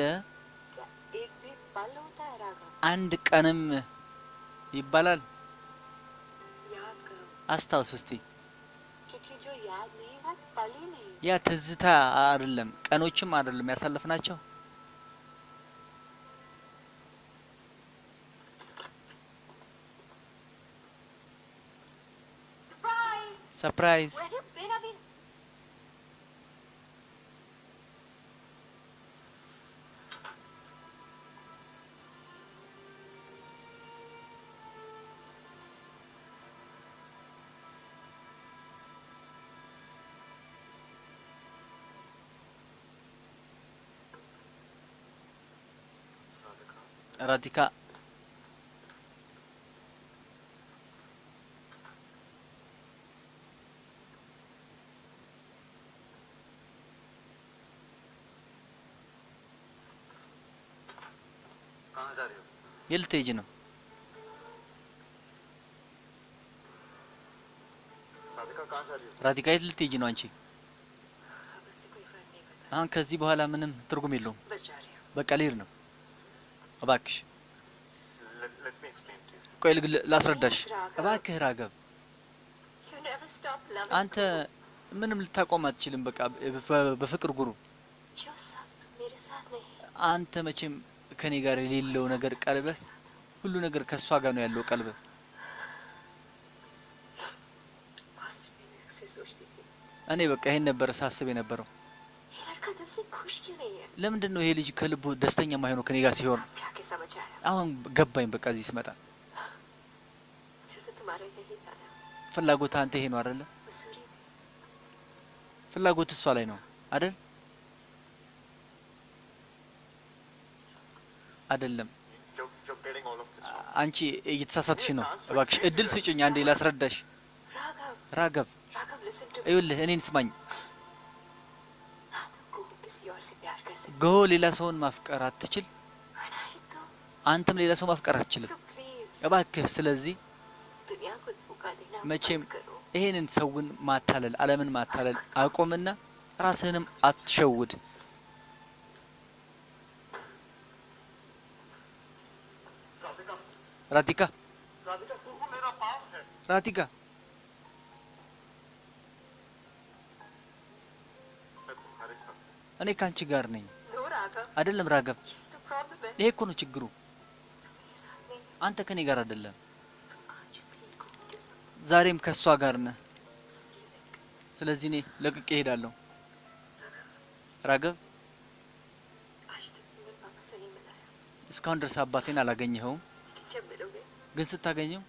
क्या एक भी पल होता है राघव? አንድ ቀንም ይባላል። याद करो አስታውስ እስቲ። क्योंकि जो याद नहीं वो पल ही नहीं। ያ ትዝታ አይደለም ቀኖችም አይደለም ያሳለፍናቸው። सरप्राइज। ሰርፕራይዝ Where have you been अभी? राधिका ራዲካ जा रही हो? የልትሄጂ ነው? राधिका कहाँ जा रही हो? ራዲካ የት ልትሄጂ ነው አንቺ? अब उससे कोई फर्क नहीं पड़ता አሁን ከዚህ በኋላ ምንም ትርጉም የለውም። बस जा रही हूँ በቃ ልሄድ ነው። እባክሽ Let me explain to you. ቆይ ላስረዳሽ። እባክህ ራገብ You never stop loving አንተ ምንም ልታቆም አትችልም። በቃ በፍቅር ጉሩ जो सब मेरे साथ नहीं አንተ መቼም ከኔ ጋር የሌለው ነገር ቀልበህ ሁሉ ነገር ከሷ ጋር ነው ያለው ቀልበህ። Boston में मैं अक्सर सोचती थी እኔ በቃ ይሄን ነበር ሳስብ የነበረው። ये लड़का दिल से खुश क्यों नहीं है ለምንድን ነው ይሄ ልጅ ከልቡ ደስተኛ የማይሆነው ከኔ ጋር ሲሆን? जाके समझ आया አሁን ገባኝ። በቃ እዚህ ስመጣ दिल तो तुम्हारे नहीं था ना ፍላጎት አንተ ይሄ ነው አይደለ? मसूरी में ፍላጎት እሷ ላይ ነው አይደል? አይደለም You're getting all of this wrong. አንቺ እየተሳሳትሽ ነው። እባክሽ እድል ስጭኝ አንዴ ላስረዳሽ። ራገብ Raghav listen to me ይኸውልህ እኔን ስማኝ። ना तुमको किसी और से प्यार कर सकते ጎ ሌላ ሰውን ማፍቀር አትችል፣ और ना ही तुम አንተም ሌላ ሰው ማፍቀር አትችልም። so please እባክህ ስለዚህ दुनिया को धोखा देना መቼም बंद करो ይሄንን ሰውን ማታለል ዓለምን ማታለል አቆምና ራስህንም አትሸውድ። राधिका ራዲካ राधिका तू मेरा पास है. ራዲካ मैं तुम्हारे साथ हूँ. እኔ ካንቺ ጋር ነኝ नो राघव አይደለም ራገብ? यही तो प्रॉब्लम है ይሄ እኮ ነው ችግሩ። मेरे साथ नहीं አንተ ከኔ ጋር አይደለም፣ आज भी घूमते सब ዛሬም ከሷ ጋር ነህ። ስለዚህ እኔ ለቅቄ እሄዳለሁ። ራገብ आज तक तुमने पापा से नहीं मिलाया እስካሁን ድረስ አባቴን አላገኘኸውም፣ लेकिन जब मिलोगे ግን ስታገኘው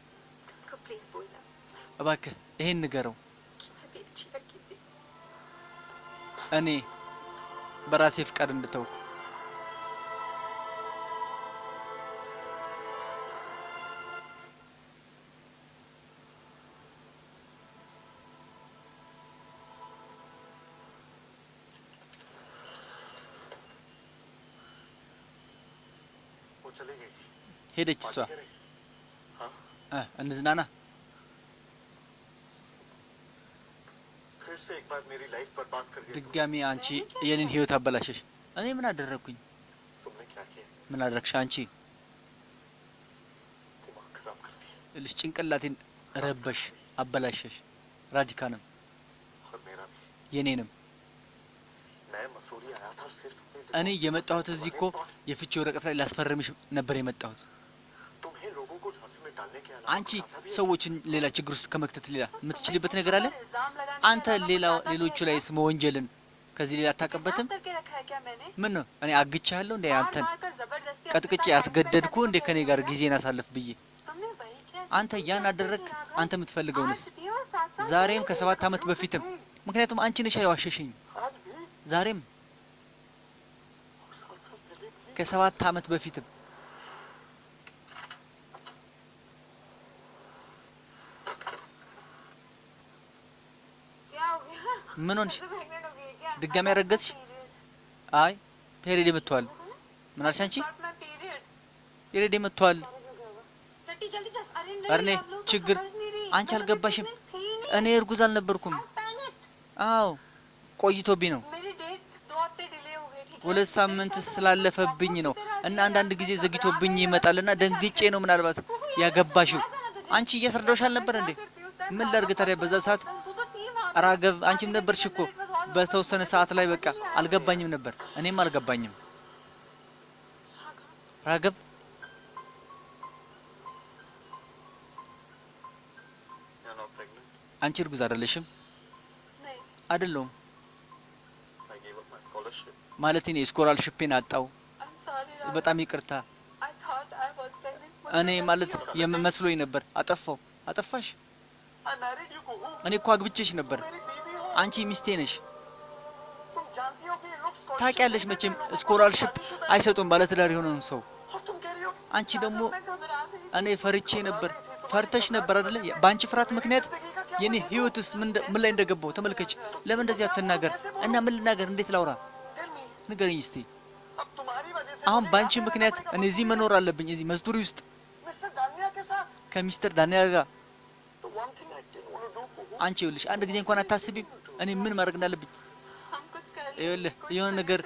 तुमको प्लीज बोलना እባክህ ይሄን ንገረው። कि मैं भी अच्छी लड़की थी እኔ በራሴ ፍቃድ እንድተውኩ वो चली गई. ሄደች እሷ። पार्टी करें? हाँ. እንዝናና። फिर से एक बार मेरी लाइफ बर्बाद कर दी. ድጋሚ አንቺ የኔን ህይወት አበላሸሽ። እኔ ምን አደረኩኝ? तुमने क्या किया? ምን አደረግሽ አንቺ? दिमाग खराब कर दिया. ልጅ ጭንቅላቴን ረበሽ፣ አበላሸሽ። ራዲካንም और मेरा भी. የኔንም። मैं मसूरी आया था सिर्फ እኔ የመጣሁት እዚህ እኮ የፍቺ ወረቀት ላይ ላስፈርምሽ ነበር የመጣሁት። तुम्हें लोगों को झांसे में डालने के अलावा አንቺ कुछ आता भी है? ሰዎችን ሌላ ችግር ውስጥ ከመክተት ሌላ የምትችልበት ነገር አለ? इल्जाम लगाने አንተ ሌሎቹ ላይ ስም ወንጀልን ከዚህ ሌላ አታውቅበትም? करके रखा है क्या मैंने ምን ነው እኔ አግቻለሁ እንዴ? አንተን मार कर जबरदस्ती ቀጥቅጬ ያስገደድኩ እንዴ ከኔ ጋር ጊዜን አሳልፍ ብዬ? तुमने वही किया አንተ ያን አደረግ። አንተ የምትፈልገውንስ? आज भी और साथ ዛሬም ከ7 ዓመት በፊትም ምክንያቱም አንቺ ነሽ ያዋሸሽኝ። आज भी ዛሬም और साथ साथ पहले भी ከ7 ዓመት በፊትም क्या हो गया ምን ሆንሽ? तो प्रेग्नेंट हो गई है क्या ድጋሚ ያረገዝሽ? አይ ፔሬድ መጥቷል። ምን አልሽ አንቺ? Not my period ፔሬድ መጥቷል። टट्टी जल्दी चल अरे ኧረ እኔ नहीं आप लोग तो ችግር समझ नहीं रही አንቺ मैं तो አልገባሽም። pregnant थी नहीं እኔ እርጉዝ አልነበርኩም። I'm panicked አዎ ቆይቶብኝ ነው። मेरी डेट 2 हफ्ते डिले हो गई ठीक है 2 ሳምንት ስላለፈብኝ ነው እና አንዳንድ ጊዜ ዘግቶብኝ ይመጣልና ደንግጬ ነው ምናልባት ያገባሽው። አንቺ እያስረዳሁሽ አልነበር እንዴ? ምን ላድርግ ታዲያ በዛ ሰዓት? ራገብ አንቺም ነበርሽ እኮ በተወሰነ ሰዓት ላይ በቃ አልገባኝም ነበር። እኔም አልገባኝም። ራገብ You're not pregnant. አንቺ እርጉዝ አይደለሽም? नहीं አይደለሁም I gave up my scholarship. ማለት እኔ ስኮላርሺፔን አጣው። I'm sorry በጣም ይቅርታ። I thought I was pregnant እኔ ማለት የምመስሎኝ ነበር። አጠፋው። አጠፋሽ? I married you, Kuhu. እኔ እኮ አግብቼሽ ነበር። मेरी बीवी हो. አንቺ ሚስቴ ነሽ። तुम जानती हो कि ये लोग scholarship ታውቂያለሽ नहीं መቼም देते, लोगों को ስኮላርሺፕ शादीशुदा አይሰጡም ባለትዳር የሆነውን ሰው። और तुम कह रही हो አንቺ ደግሞ मैं घबरा गई እኔ ፈርቼ ነበር። ፈርተሽ ነበር አይደለ? በአንቺ ፍርሃት ምክንያት የኔ ህይወትስ ምን ላይ እንደገባው ተመልከች። ለምን እንደዚህ አትናገር? እና ምን ልናገር? እንዴት ላውራ? tell me ንገረኝ እስቲ። अब तुम्हारी वजह से አሁን ባንቺ ምክንያት እኔ እዚህ መኖር አለብኝ እዚህ መዝዱሪ ውስጥ मिस्टर दानिया के साथ ከሚስተር ዳንኤል ጋር तो one thing I can only do አንቺ ይኸውልሽ አንድ ጊዜ እንኳን አታስቢም እኔ ምን ማድረግ እንዳለብኝ हम कुछ कर ይኸውልህ የሆነ ነገር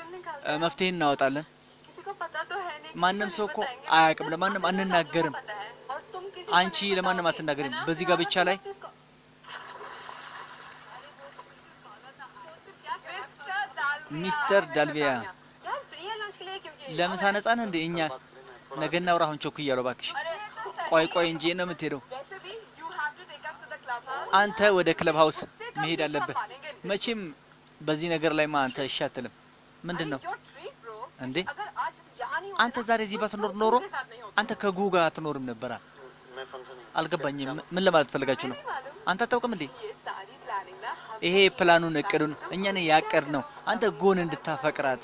መፍትሄ እናወጣለን किसी को पता तो है नहीं ማንም ሰው እኮ አያውቅም ለማንም አንናገርም और तुम किसी አንቺ ለማንም አትናገሪም በዚህ ጋብቻ ላይ ሚስተር ዳልቪያ यार फ्री है लंच के लिए क्योंकि ለምሳ ነፃ ነህ እንዴ እኛ ነገ እናውራ አሁን ቾክ እያለሁ እባክሽ ቆይ እንጂ ነው የምትሄደው वैसे भी you have to take us to the club house አንተ ወደ ክለብ ሃውስ መሄድ አለብህ መቼም በዚህ ነገር ላይ ማ አንተ እሺ አትልም ምንድነው your treat bro እንዴ अगर आज यहाँ नहीं አንተ ዛሬ እዚህ ባትኖር ኖሮ አንተ ከጉጋ አትኖርም ነበር मैं समझा नहीं አልገባኝም ምን ለማለት ፈልጋችሁ ነው አንተ አታውቅም እንዴ ये सारी प्लानिंग ना हम ይሄ ፕላኑን እቅዱን እኛ ነን ያቀድነው አንተ ጎን እንድታፈቅራት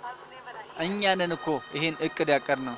हमने बनाई እኛ ነን እኮ ይሄን እቅድ ያቀድነው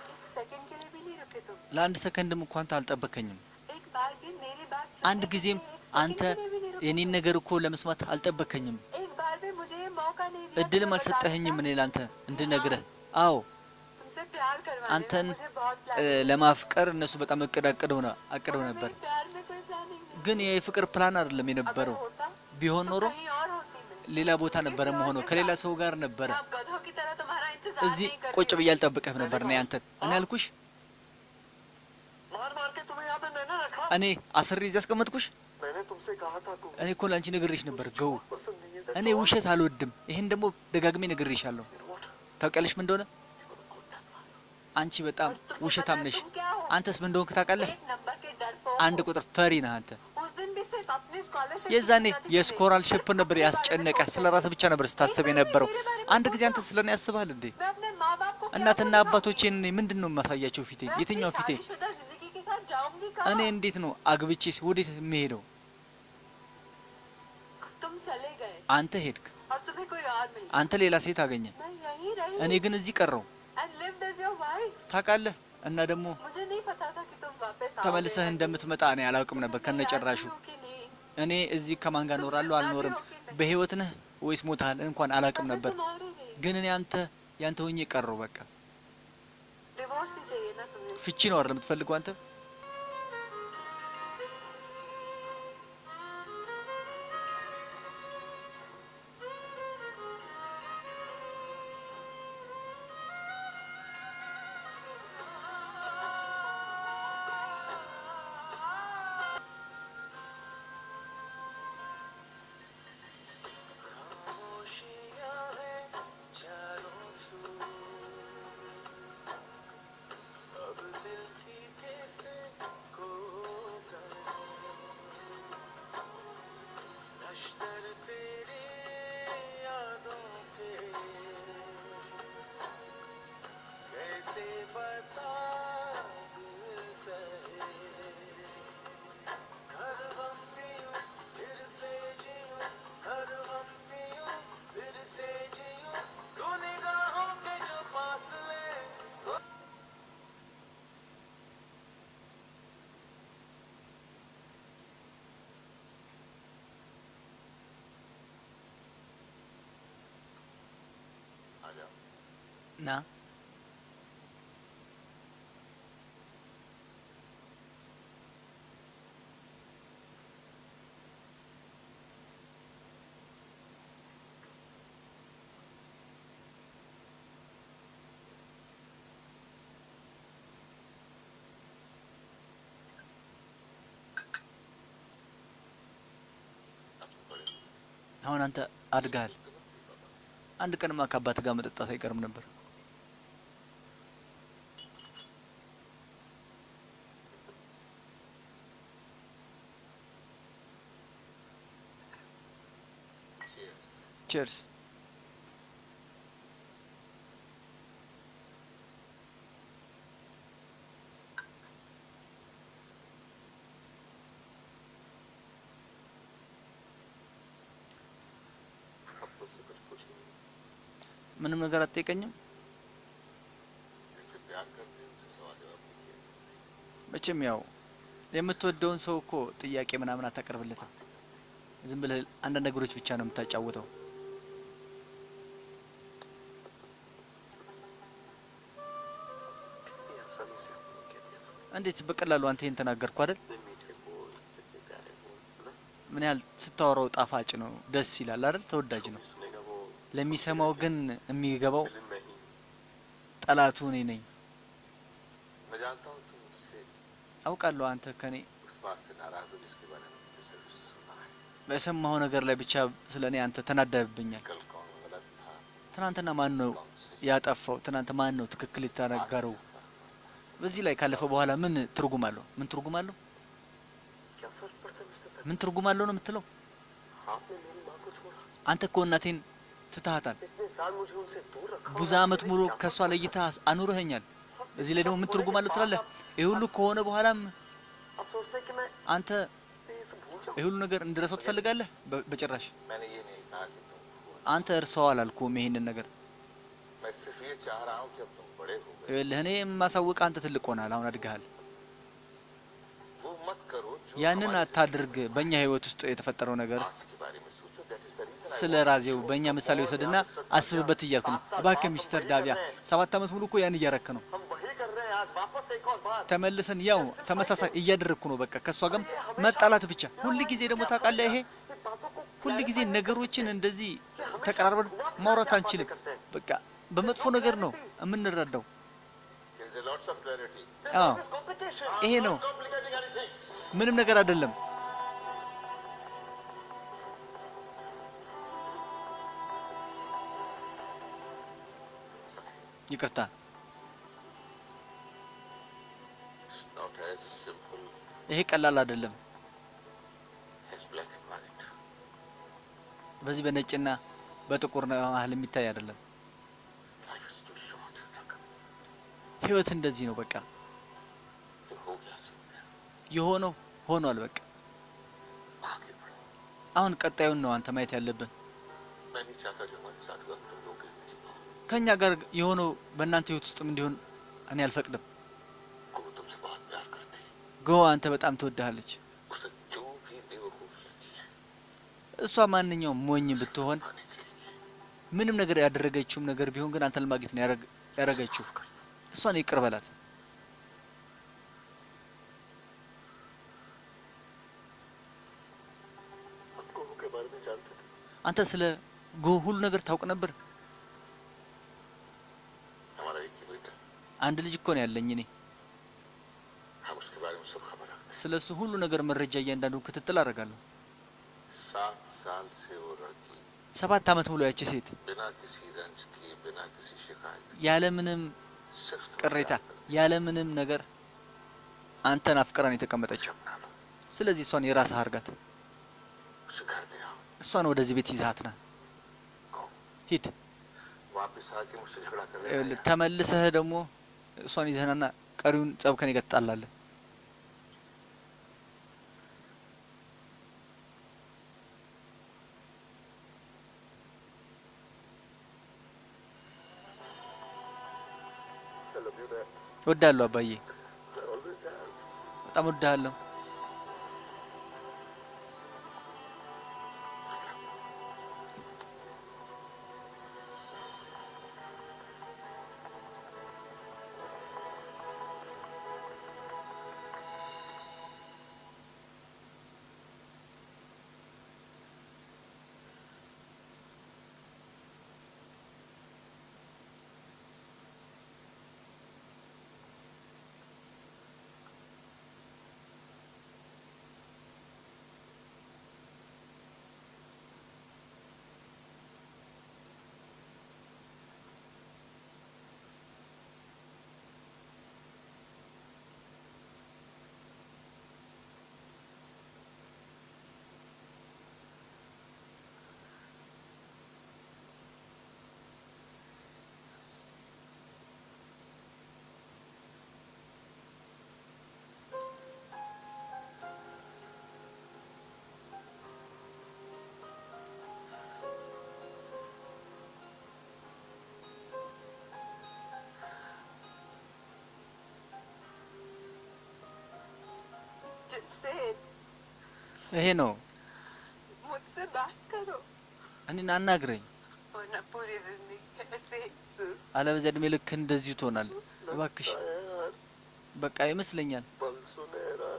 एक सेकंड के लिए भी नहीं रुके तुम ለአንድ ሰከንድም እንኳን አልጠበከኝም एक बार भी मेरी बात አንድ सुनने के ጊዜም लिए एक सेकंड አንተ के लिए भी नहीं रुके የኔን ነገር እኮ ለመስማት አልጠበከኝም एक बार भी मुझे ये मौका नहीं दिया እድልም तुम्हें አልሰጠኸኝም बताने እኔ ላንተ እንድነግርህ አዎ का। तुमसे प्यार करवाने አንተን में मुझे बहुत प्लानिंग ለማፍቀር እነሱ በጣም አቅደው है। ነበር मेरे प्यार में कोई प्लानिंग नहीं ግን የፍቅር ፕላን አይደለም अगर የነበረው होता ቢሆን तो ኖሮ कहीं और होती मैं ሌላ ቦታ ነበረ መሆኑ ከሌላ ሰው ጋር ነበረ आप गधों की तरह तुम्हारा इंतजार እዚህ नहीं करती ቁጭ ብዬ አልጠብቅህም ነበር እኔ አንተን እኔ አልኩሽ मार मार के तुम्हें यहाँ पे मैंने रखा እኔ አስሬ እዚህ አስቀመጥኩሽ मैंने तुमसे कहा था तुम እኔ እኮ ላንቺ ነግሬሽ ነበር ገው पसंद नहीं है እኔ ውሸት አልወድም ይሄን ደግሞ ደጋግሜ ነግሬሻለሁ ታውቂያለሽ ምን እንደሆነ አንቺ በጣም ውሸታም ነሽ तुम क्या हो አንተስ ምን እንደሆንክ ታውቃለህ एक नंबर के डरपोक አንድ ቁጥር ፈሪ ነህ አንተ उस दिन भी सिर्फ अपनी स्कॉलरशिप የዛኔ የስኮላርሺፕ ነበር ያስጨነቀ ስለ ራስህ ብቻ ነበር ስታስብ የነበረው አንድ ጊዜ አንተ ስለኔ ያስባል እንዴ मैं अपने माँ बाप को क्या እናትና बोलूँगा? አባቶቼን እኔ ምንድነው የማሳያቸው ፊቴ मैं अपनी የትኛው ፊቴ शादीशुदा जिंदगी के साथ जाऊंगी कहाँ? እኔ እንዴት ነው አግብቼስ ወዴት የምሄደው तुम चले गए አንተ ሄድክ और तुम्हें कोई और मिल አንተ ሌላ ሴት አገኘ मैं यहीं रही እኔ ግን እዚህ ቀረው and lived as your wife ታውቃለህ እና ደግሞ मुझे नहीं पता था कि तुम वापस ተመልሰህ እንደምትመጣ እኔ አላውቅም ነበር ከነጨራሹ እኔ እዚህ ከማን ጋር እኖራለሁ አልኖርም በህይወት ነህ ወይስ ሞታል እንኳን አላውቅም ነበር ግን እኔ አንተ ያንተ ሆኜ ቀረው በቃ डिवोर्स ही चाहिए ना तुम्हें ፍቺ ነው አይደል የምትፈልገው አንተ खामोशियाँ हैं चारों सू अब दिल की कैसे को करे नश्तर तेरी यादों के कैसे बता दिल सहे हर गम पीऊं फिर से जीऊं हर गम पीऊं फिर से जीऊं तू निगाहों के जो फासले ና አሁን አንተ አድጋል አንድ ቀንማ ከአባት ጋር መጠጣት አይቀርም ነበር ቺርስ अब मुझसे कुछ पूछिए ምንም ነገር አትጠይቀኝም जिनसे प्यार करते हैं उनसे सवाल जवाब नहीं किया መቼም ያው የምትወደውን ሰው እኮ ጥያቄ ምናምን አታቀርብለትም ዝም ብለህ አንዳንድ ነገሮች ብቻ ነው የምታጫውተው इतनी आसानी से आपको कह दिया ना እንዴት በቀላሉ አንተ ይሄን ተናገርኩ አይደል इतने मीठे बोल इतने प्यारे बोल है ना ምን ያህል ስታወራው ጣፋጭ ነው ደስ ይላል አይደል ተወዳጅ जो ነው भी सुनेगा वो ለሚሰማው ግን የሚገባው विलन में ही ጠላቱ እኔ ነኝ मैं जानता हूँ तुम मुझसे አውቃለሁ አንተ ከኔ उस बात से नाराज हो जिसके बारे में मुझे सिर्फ सुना है በሰማው ነገር ላይ ብቻ ስለኔ አንተ ተናደብኛል कल कौन गलत था ትናንትና ማን ነው कौन सही ያጠፋው ትናንት ማን ነው ትክክል የተናገረው በዚህ ላይ ካለፈ በኋላ ምን ትርጉም አለው ምን ትርጉም አለው क्या फर्क पड़ता है मिस्टर ምን ትርጉም አለው ነው የምትለው आपने मेरी माँ को छोड़ा አንተ እኮ እናቴን ትታሃታል इतने साल मुझे उनसे दूर रखा ብዙ और አመት आपके ሙሉ लिए क्या ከሷ फर्क ለይታ አኑረኸኛል पड़ता? በዚህ ላይ ደግሞ ምን सब ትርጉም होने አለው के ትላለህ बाद ይሄ ሁሉ ከሆነ በኋላም आप सोचते हैं कि मैं አንተ ये सब भूल जाऊं ይሄ ሁሉ ነገር እንድረሳው ትፈልጋለህ በጭራሽ मैंने ये नहीं कहा कि तुम भूलो। አንተ እርሳው አላልኩም ይሄንን ነገር मैं सिर्फ ये चाह रहा हूँ कि अब तुम बड़े हो गए ይኸውልህ እኔ የማሳውቅ አንተ ትልቅ ሆናል አሁን አድገሃል वो मत करो जो ያንን हमारी አታድርግ जिंदगी में በእኛ ህይወት ውስጥ የተፈጠረው ነገር आज के बारे में सोचो दैट इज द रीजन ስለ ራዜው በእኛ ምሳሌ ወሰድና አስብበት እያልኩ ነው እባክህ ሚስተር ዳቪያ 7 አመት ሙሉ እኮ ያን እያረክ ነው हम वही कर रहे हैं आज वापस एक और बार ተመልሰን ያው ተመሳሳይ እያደረግኩ ነው በቃ ከሷ ጋር መጣላት ብቻ ሁሉ ጊዜ ደግሞ ታውቃለህ ይሄ ये बातों को ሁሉ ጊዜ clarify नहीं कर ነገሮችን सकते। እንደዚህ कि हमेशा ተቀራርበን धुआं धुआं ማውራት क्या አንችልም बातें करते हैं। በቃ በመጥፎ ነገር ነው የምንረዳው There is a lots of clarity. አዎ There's complication. ይሄ I'm ነው not complicating anything. ምንም ነገር አይደለም ይቅርታ It's not as simple ይሄ ቀላል አይደለም as black and white. በዚህ በነጭና በጥቁር መሀል የሚታይ አይደለም Life is too short. ህይወት እንደዚህ ነው በቃ जो हो गया सो गया. የሆነው ሆኗል በቃ आगे बढ़ो. አሁን ቀጣዩን ነው አንተ ማየት ያለብን मैं नहीं चाहता जो हमारे साथ हुआ तुम लोग के नहीं हो. ከኛ ጋር የሆነው በእናንተ ህይወት ውስጥም እንዲሆን እኔ አልፈቅድም को तुमसे बहुत प्यार करती है. ጎ አንተ በጣም ትወድሃለች उसने जो भी बेवकूफियां की है እሷ ማንኛውም ሞኝ ብትሆን पाने के लिए की. ምንም ነገር ያደረገችውም ነገር ቢሆን ግን አንተን ለማግኘት ነው ያደረገችው እሷን ይቅር በላት हम को के बारे में जानते थे. አንተ ስለ ጎ ሁሉ ነገር ታውቅ ነበር हमारा एक ही बेटा. አንድ ልጅ እኮ ነው ያለኝ እኔ हम उसके बारे में सब खबर रखते हैं. ስለሱ ሁሉ ነገር መረጃ እያንዳንዱ ክትትል አደርጋለሁ 7 साल से वो लड़की 7 አመት ሙሉ ያቺ ሴት बिना किसी रंज की बिना किसी शिकायत ያለ ምንም सिर्फ तुम्हें ቅሬታ प्यार करती ያለ ምንም ነገር አንተን አፍቅራን है. የተቀመጠችው उसे अपना लो. ስለዚህ እሷን የራስህ አርጋት उसे घर ले आओ. እሷን वदዚህ ቤት ይዛት ና कहो. ሂድ वापस आके मुझसे झगड़ा कर रहे ይኸውልህ ተመልሰህ ደግሞ እሷን ይዘህና ቀሪውን ጸብ ከኔ ጋር ትጣላለህ I love you, Dad. እወድሃለሁ አባዬ I always have. በጣም እወድሃለሁ ይሄ ነው मुझसे बात करो እኔን አናግረኝ वरना पूरी जिंदगी ऐसे ही አለበለዚያ እድሜ ልክ እንደዚሁ ትሆናለህ እባክሽ በቃ ይመስለኛል पल सुनहरा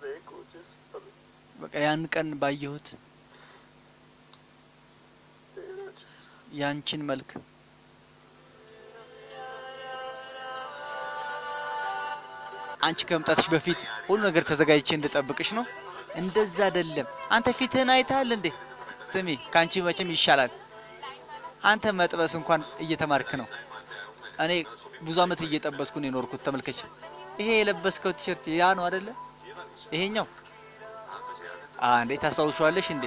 देखो जिस पल በቃ ያን ቀን ባየሁት तेरा चेहरा ያንቺን መልክ አንቺ ከመምጣትሽ በፊት ሁሉ ነገር ተዘጋጅቼ እንድጠብቅሽ ነው እንደዛ አይደለም አንተ ፊትህን አይተሃል እንዴ ስሚ ካንቺ መቼም ይሻላል አንተ መጥበስ እንኳን እየተማርክ ነው እኔ ብዙ አመት እየጠበስኩ ነው የኖርኩት ተመልከች ይሄ የለበስከው ቲሸርት ያ ነው አይደለ ይሄኛው እንዴ ታሳውሻለሽ እንዴ